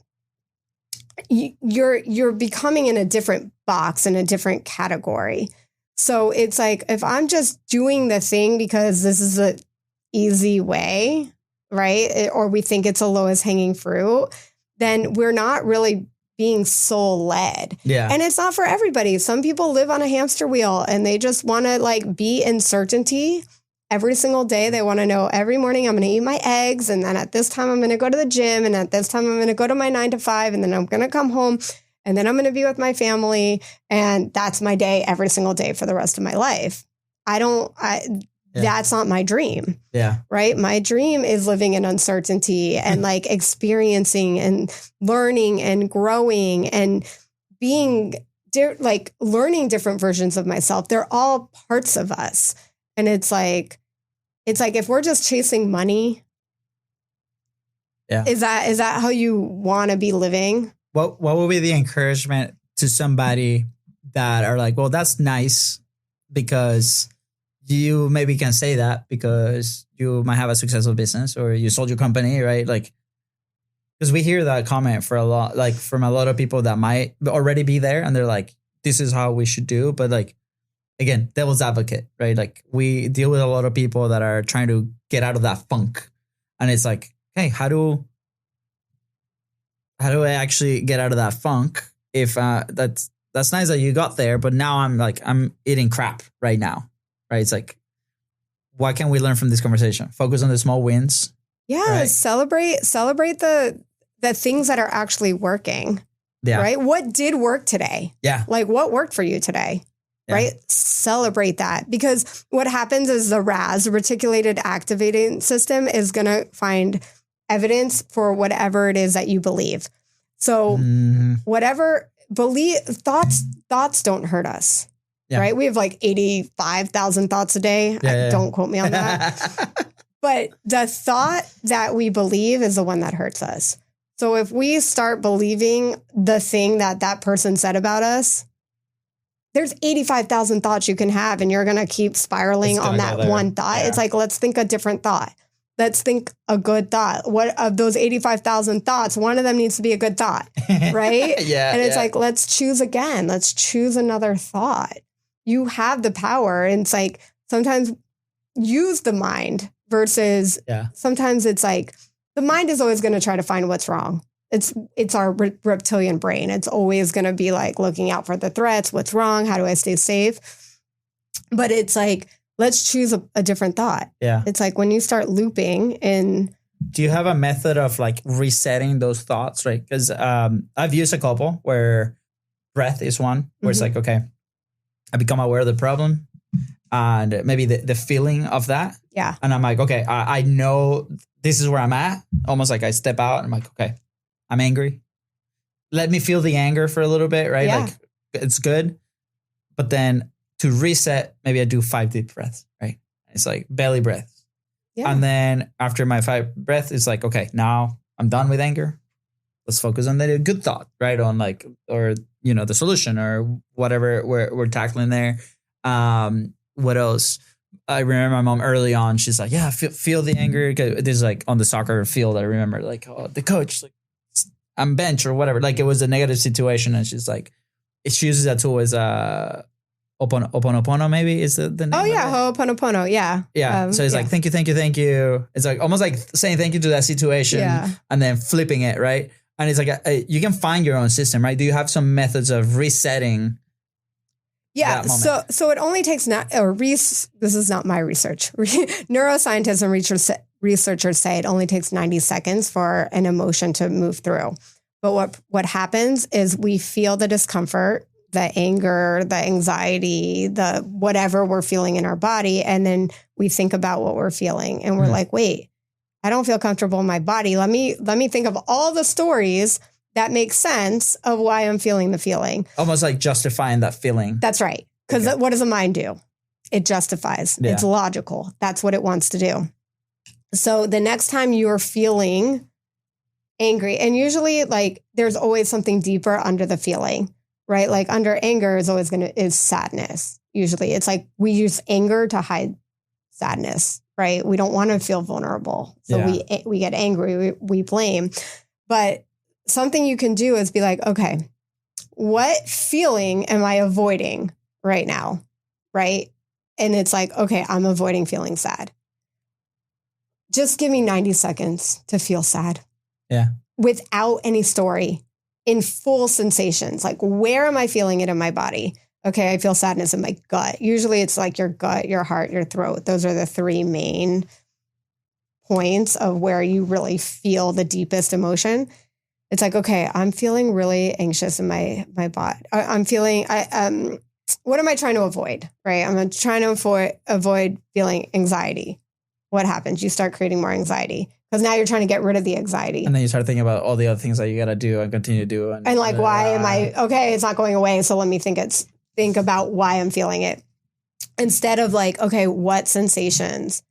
you're becoming in a different box, in a different category. So it's like, if I'm just doing the thing because this is the easy way, right? Or we think it's the lowest hanging fruit, then we're not really being soul led. Yeah. And it's not for everybody. Some people live on a hamster wheel and they just want to like be in certainty every single day. They want to know every morning I'm going to eat my eggs. And then at this time, I'm going to go to the gym. And at this time, I'm going to go to my 9 to 5. And then I'm going to come home and then I'm going to be with my family. And that's my day every single day for the rest of my life. That's not my dream. Yeah. Right. My dream is living in uncertainty and like experiencing and learning and growing and being like learning different versions of myself. They're all parts of us. And it's like if we're just chasing money, is that how you want to be living? What would be the encouragement to somebody that are like, well, that's nice because you maybe can say that because you might have a successful business or you sold your company, right? Like, because we hear that comment for a lot, like from a lot of people that might already be there and they're like, this is how we should do. But like, again, devil's advocate, right? Like we deal with a lot of people that are trying to get out of that funk. And it's like, hey, how do I actually get out of that funk? If that's nice that you got there, but now I'm eating crap right now. Right. It's like, what can we learn from this conversation? Focus on the small wins. Yeah. Right? Celebrate the things that are actually working. Yeah. Right. What did work today? Yeah. Like what worked for you today? Yeah. Right. Celebrate that, because what happens is the RAS, the reticulated activating system, is going to find evidence for whatever it is that you believe. So whatever thoughts don't hurt us. Yeah. Right. We have like 85,000 thoughts a day. Don't quote me on that. But the thought that we believe is the one that hurts us. So if we start believing the thing that person said about us, there's 85,000 thoughts you can have and you're going to keep spiraling on that one thought. Yeah. It's like, let's think a different thought. Let's think a good thought. What of those 85,000 thoughts, one of them needs to be a good thought, right? And it's like, let's choose again. Let's choose another thought. You have the power. And it's like, sometimes use the mind versus sometimes it's like the mind is always going to try to find what's wrong. It's our reptilian brain. It's always going to be like looking out for the threats. What's wrong? How do I stay safe? But it's like, let's choose a different thought. Yeah. It's like when you start looping in. Do you have a method of like resetting those thoughts? Right. Because I've used a couple where breath is one where it's like, okay, I become aware of the problem and maybe the feeling of that. Yeah. And I'm like, okay, I know this is where I'm at. Almost like I step out and I'm like, okay, I'm angry. Let me feel the anger for a little bit, right? Yeah. Like it's good. But then to reset, maybe I do 5 deep breaths, right? It's like belly breath. Yeah. And then after my 5 breaths, it's like, okay, now I'm done with anger. Let's focus on the good thought, right? On like, or, you know, the solution or whatever we're tackling there. What else? I remember my mom early on, she's like, yeah, feel the anger. There's like on the soccer field, I remember like, oh, the coach, like I'm bench or whatever. Like it was a negative situation. And she's like, she uses that tool as Ho'oponopono maybe is the name. Oh yeah, Ho'oponopono, yeah. Yeah. So it's like, thank you. It's like almost like saying thank you to that situation and then flipping it, right? And it's like, you can find your own system, right? Do you have some methods of resetting? Yeah. So it only takes this is not my research. Neuroscientists and researchers say it only takes 90 seconds for an emotion to move through. But what happens is we feel the discomfort, the anger, the anxiety, the whatever we're feeling in our body. And then we think about what we're feeling and we're like, wait, I don't feel comfortable in my body. Let me think of all the stories that make sense of why I'm feeling the feeling. Almost like justifying that feeling. That's right. Because what does the mind do? It justifies. Yeah. It's logical. That's what it wants to do. So the next time you're feeling angry, and usually like there's always something deeper under the feeling. right? Like under anger is sadness. Usually it's like we use anger to hide sadness, right? We don't want to feel vulnerable. So we get angry, we blame. But something you can do is be like, okay, what feeling am I avoiding right now? Right? And it's like, okay, I'm avoiding feeling sad. Just give me 90 seconds to feel sad. Yeah. Without any story, in full sensations. Like, where am I feeling it in my body? Okay, I feel sadness in my gut. Usually it's like your gut, your heart, your throat. Those are the three main points of where you really feel the deepest emotion. It's like, okay, I'm feeling really anxious in my body. I'm feeling, what am I trying to avoid, right? I'm trying to avoid feeling anxiety. What happens? You start creating more anxiety because now you're trying to get rid of the anxiety. And then you start thinking about all the other things that you got to do and continue to do. And like, why am I, okay, it's not going away. So let me think about why I'm feeling it. Instead of like, okay, what sensations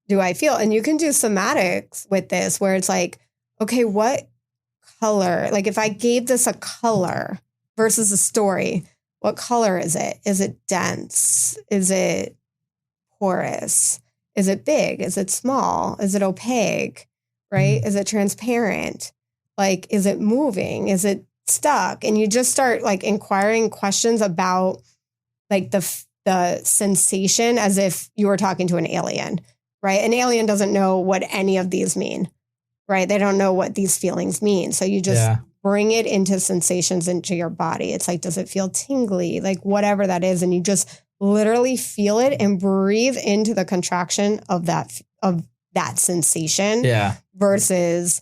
do I feel? And you can do somatics with this where it's like, okay, what color? Like if I gave this a color versus a story, what color is it? Is it dense? Is it porous? Is it big? Is it small? Is it opaque? Right? Is it transparent? Like, is it moving? Is it stuck? And you just start like inquiring questions about like the sensation as if you were talking to an alien, right? An alien doesn't know what any of these mean, right? They don't know what these feelings mean. So you just bring it into sensations into your body. It's like, does it feel tingly? Like whatever that is. And you just literally feel it and breathe into the contraction of that sensation versus,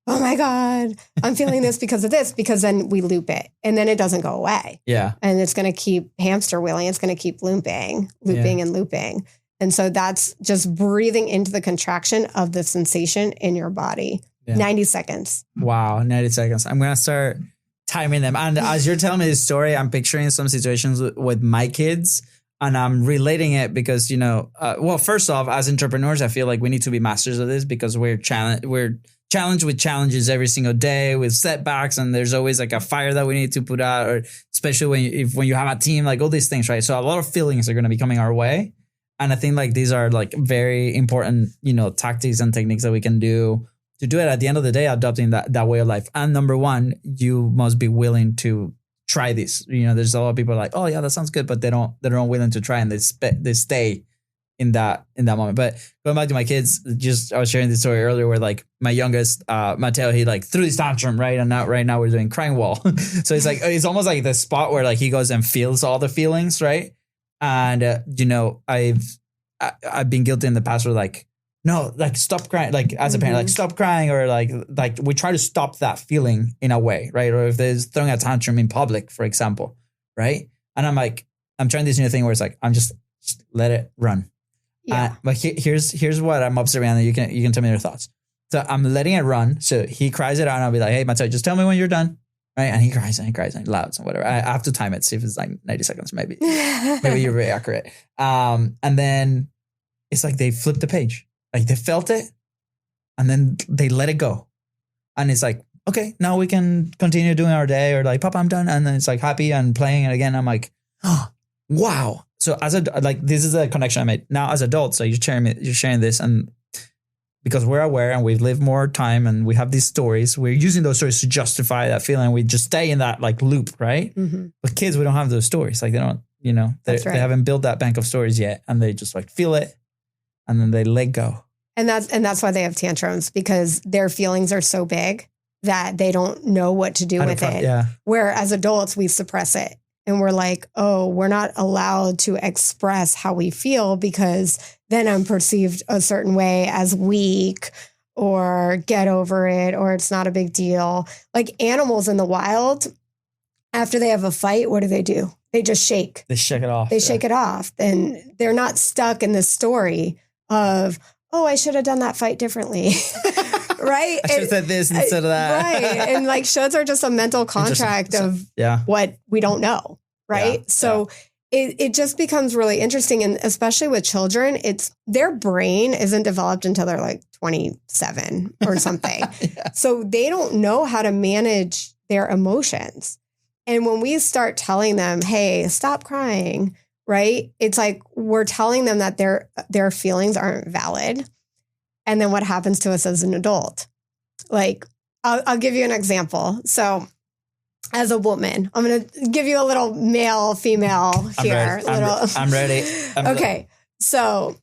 oh my God, I'm feeling this because of this, because then we loop it and then it doesn't go away. Yeah. And it's going to keep hamster wheeling. It's going to keep looping and looping. And so that's just breathing into the contraction of the sensation in your body. 90 seconds. Wow. 90 seconds. I'm going to start timing them. And as you're telling me this story, I'm picturing some situations with my kids and I'm relating it because, you know, well, first off, as entrepreneurs, I feel like we need to be masters of this because we're challenged with challenges every single day with setbacks. And there's always like a fire that we need to put out, or especially when you have a team, like all these things, right? So a lot of feelings are going to be coming our way. And I think like these are like very important, you know, tactics and techniques that we can do to do it at the end of the day, adopting that way of life. And number one, you must be willing to try this. You know, there's a lot of people like, oh yeah, that sounds good, but they're not willing to try and they stay in that moment. But going back to my kids, I was sharing this story earlier where like my youngest, Mateo, he like threw his tantrum, right? And right now we're doing crying wall. So it's like, it's almost like the spot where like he goes and feels all the feelings, right? And, you know, I've been guilty in the past where like, no, like stop crying, like as a parent, like stop crying, or like we try to stop that feeling in a way, right? Or if there's throwing a tantrum in public, for example, right? And I'm like, I'm trying this new thing where it's like, I'm just let it run. Yeah. But here's what I'm observing, and you can tell me your thoughts. So I'm letting it run. So he cries it out, and I'll be like, hey, Mateo, just tell me when you're done. Right. And he cries and loud and whatever. I have to time it, see if it's like 90 seconds, maybe you're very accurate. And then it's like they flip the page. Like they felt it and then they let it go. And it's like, okay, now we can continue doing our day, or like, Papa, I'm done. And then it's like happy and playing. And again, I'm like, oh, wow. So this is a connection I made. Now as adults, so you're sharing this, and because we're aware and we've lived more time and we have these stories, we're using those stories to justify that feeling. We just stay in that like loop, right? Mm-hmm. But kids, we don't have those stories. Like they don't, you know, they haven't built that bank of stories yet, and they just like feel it and then they let go. And that's why they have tantrums, because their feelings are so big that they don't know what to do with it. Yeah. Where as adults, we suppress it. And we're like, oh, we're not allowed to express how we feel because then I'm perceived a certain way as weak or get over it, or it's not a big deal. Like animals in the wild, after they have a fight, what do? They just shake. They shake it off. They shake it off. And they're not stuck in this story of, oh, I should have done that fight differently. Right? I should have said this instead of that. Right. And like shoulds are just a mental contract of what we don't know. Right. Yeah. So it just becomes really interesting. And especially with children, their brain isn't developed until they're like 27 or something. So they don't know how to manage their emotions. And when we start telling them, hey, stop crying, right? It's like we're telling them that their feelings aren't valid. And then what happens to us as an adult? Like, I'll give you an example. So as a woman, I'm going to give you a little male, female here. I'm ready. Okay. So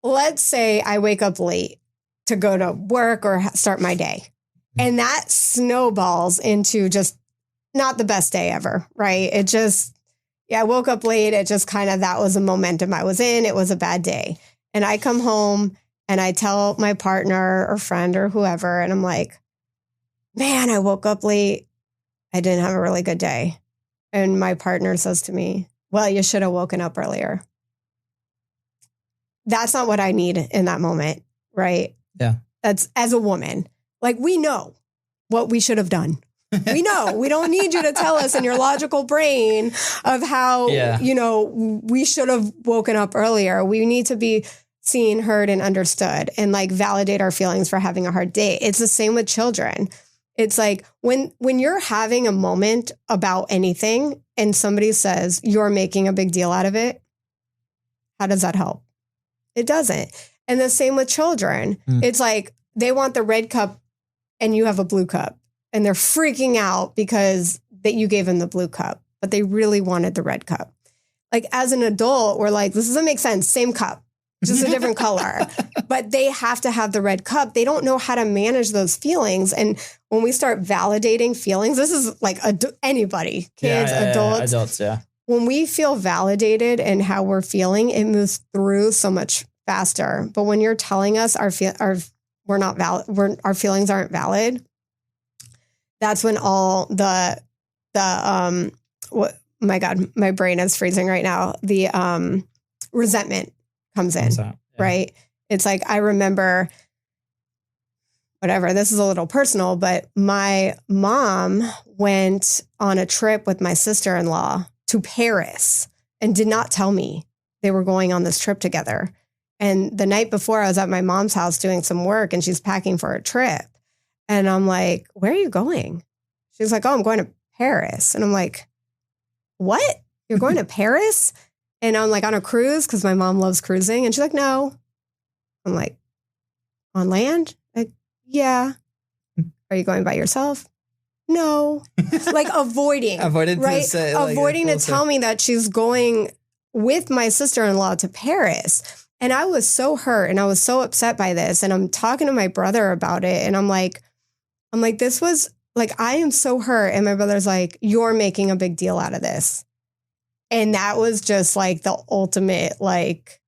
let's say I wake up late to go to work or start my day. And that snowballs into just not the best day ever, right? It just, I woke up late. It just kind of, that was a momentum I was in. It was a bad day. And I come home and I tell my partner or friend or whoever, and I'm like, man, I woke up late. I didn't have a really good day. And my partner says to me, well, you should have woken up earlier. That's not what I need in that moment, right? Yeah. That's as a woman. Like, we know what we should have done. We know. We don't need you to tell us in your logical brain of how, we should have woken up earlier. We need to be seen, heard, and understood, and like validate our feelings for having a hard day. It's the same with children. It's like when you're having a moment about anything and somebody says you're making a big deal out of it, how does that help? It doesn't. And the same with children. It's like they want the red cup and you have a blue cup, and they're freaking out because that you gave them the blue cup, but they really wanted the red cup. Like, as an adult, we're like, this doesn't make sense. Same cup, just a different color. But they have to have the red cup. They don't know how to manage those feelings. And when we start validating feelings, this is like anybody, kids, adults. Yeah. When we feel validated in how we're feeling, it moves through so much faster. But when you're telling us our feelings aren't valid, that's when all my God, my brain is freezing right now. The resentment comes in, right? It's like, I remember, whatever, this is a little personal, but my mom went on a trip with my sister-in-law to Paris and did not tell me they were going on this trip together. And the night before, I was at my mom's house doing some work, and she's packing for a trip. And I'm like, where are you going? She's like, oh, I'm going to Paris. And I'm like, what? You're going to Paris? And I'm like, on a cruise, because my mom loves cruising. And she's like, no. I'm like, on land? Like, yeah. Are you going by yourself? No. Like, avoiding. Right? Avoiding to tell me that she's going with my sister-in-law to Paris. And I was so hurt and I was so upset by this. And I'm talking to my brother about it. And I'm like, this was like, I am so hurt. And my brother's like, you're making a big deal out of this. And that was just like the ultimate, like,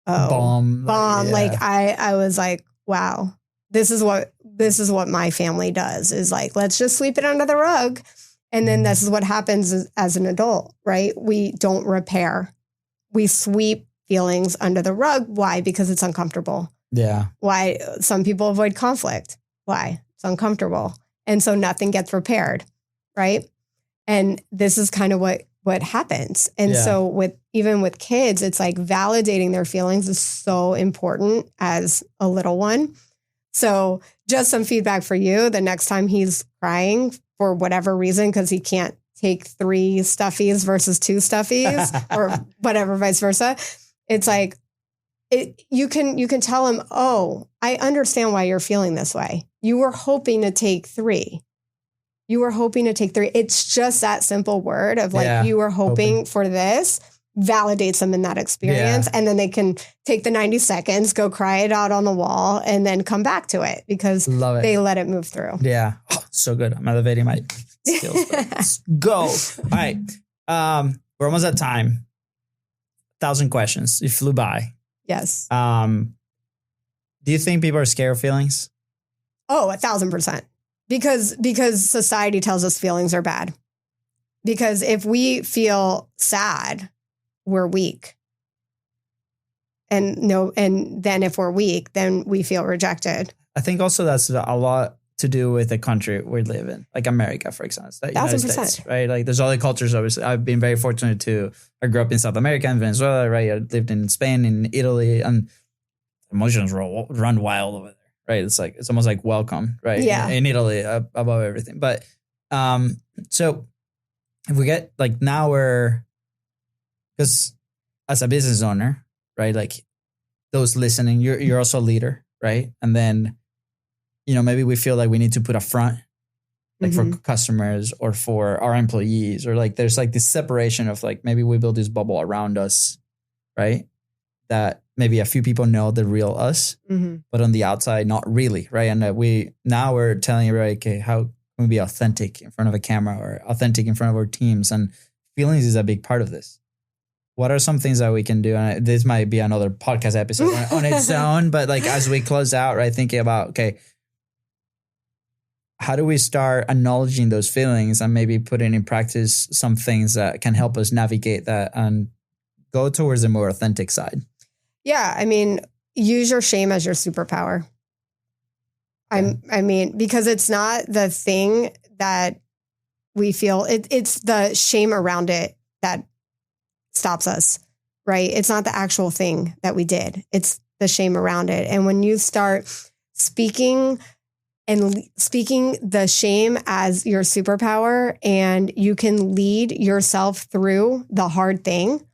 bomb. Yeah. Like, I was like, wow, this is what my family does, is like, let's just sweep it under the rug. And then this is what happens as an adult, right? We don't repair. We sweep feelings under the rug. Why? Because it's uncomfortable. Yeah. Why? Some people avoid conflict. Why? It's uncomfortable. And so nothing gets repaired, right? And this is kind of what happens. And so even with kids, it's like validating their feelings is so important as a little one. So just some feedback for you. The next time he's crying for whatever reason, because he can't take 3 stuffies versus 2 stuffies or whatever, vice versa. It's like, you can tell him, oh, I understand why you're feeling this way. You were hoping to take 3. It's just that simple word of like, you were hoping for this, validates them in that experience. And then they can take the 90 seconds, go cry it out on the wall, and then come back to it because they let it move through. Yeah. Oh, so good. I'm elevating my skills. Let's go. All right. We're almost at time. 1,000 questions. You flew by. Yes. Do you think people are scared of feelings? Oh, 1,000%. Because society tells us feelings are bad. Because if we feel sad, we're weak. And then if we're weak, then we feel rejected. I think also that's a lot to do with the country we live in, like America, for example, the United States, right? Like there's other cultures, obviously. I've been very fortunate I grew up in South America and Venezuela, right? I lived in Spain, in Italy, and emotions run wild over there, right? It's almost like welcome, right? Yeah. In Italy, above everything. But so if we get like now we're, because as a business owner, right? Like those listening, you're also a leader, right? And then, you know, maybe we feel like we need to put a front, like for customers or for our employees, or like there's like this separation of like, maybe we build this bubble around us, right? That maybe a few people know the real us, but on the outside, not really, right? And that we're telling you, right, okay, how can we be authentic in front of a camera or authentic in front of our teams? And feelings is a big part of this. What are some things that we can do? And this might be another podcast episode on its own, but like as we close out, right, thinking about, okay, how do we start acknowledging those feelings and maybe putting in practice some things that can help us navigate that and go towards the more authentic side? Yeah, I mean, use your shame as your superpower. I mean, because it's not the thing that we feel, it's the shame around it that stops us, right? It's not the actual thing that we did. It's the shame around it. And when you start speaking the shame as your superpower, and you can lead yourself through the hard thing,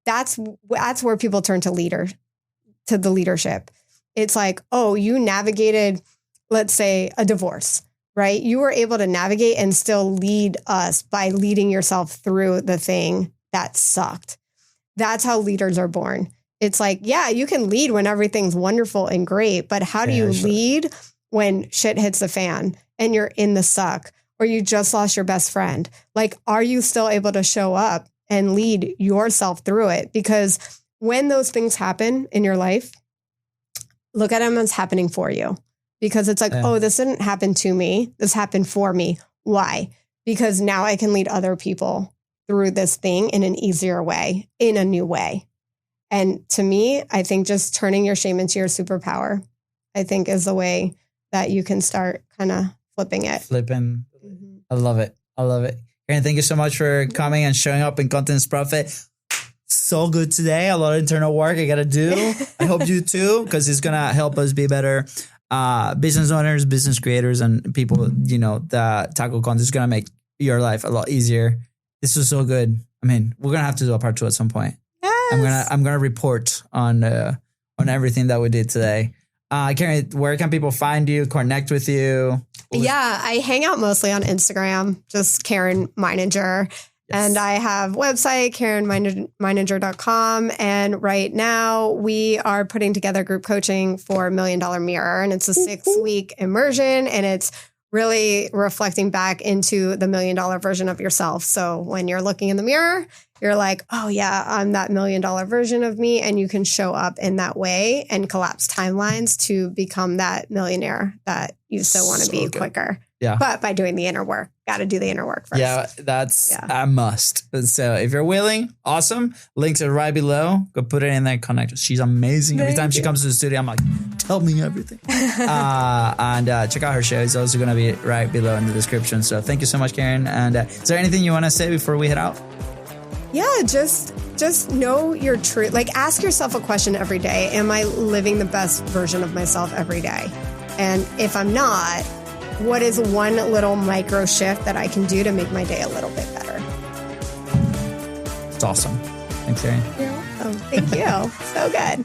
that's where people turn to the leadership. It's like, oh, you navigated, let's say, a divorce, right? You were able to navigate and still lead us by leading yourself through the thing that sucked. That's how leaders are born. It's like, yeah, you can lead when everything's wonderful and great, but how do you lead when shit hits the fan and you're in the suck, or you just lost your best friend? Like, are you still able to show up and lead yourself through it? Because when those things happen in your life, look at them as happening for you. Because it's like, oh, this didn't happen to me. This happened for me. Why? Because now I can lead other people through this thing in an easier way, in a new way. And to me, I think just turning your shame into your superpower, I think, is the way that you can start kind of flipping it. I love it. Caryn, thank you so much for coming and showing up in Contents Profit. So good today. A lot of internal work I got to do. I hope you too, because it's going to help us be better business owners, business creators, and people, you know, that tackle content. Is going to make your life a lot easier. This was so good. I mean, we're going to have to do a part 2 at some point. Yes. I'm going to report on everything that we did today. Caryn, where can people find you, connect with you? Yeah, I hang out mostly on Instagram, just Caryn Meininger. Yes. And I have website, CarynMeininger.com. And right now we are putting together group coaching for $1 Million Mirror. And it's a 6-week immersion, and it's really reflecting back into the $1 million version of yourself. So when you're looking in the mirror, you're like, oh yeah, I'm that $1 million version of me. And you can show up in that way and collapse timelines to become that millionaire that you still want to be quicker. Yeah. But by doing the inner work, got to do the inner work first. Yeah, that's a must. So if you're willing, awesome. Links are right below. Go put it in there. Connect. She's amazing. Every time she comes to the studio, I'm like, tell me everything. And check out her show. It's also going to be right below in the description. So thank you so much, Caryn. And is there anything you want to say before we head out? Yeah, just know your truth. Like, ask yourself a question every day. Am I living the best version of myself every day? And if I'm not, what is one little micro shift that I can do to make my day a little bit better? It's awesome. Thanks, Caryn. You're welcome. Thank you. So good.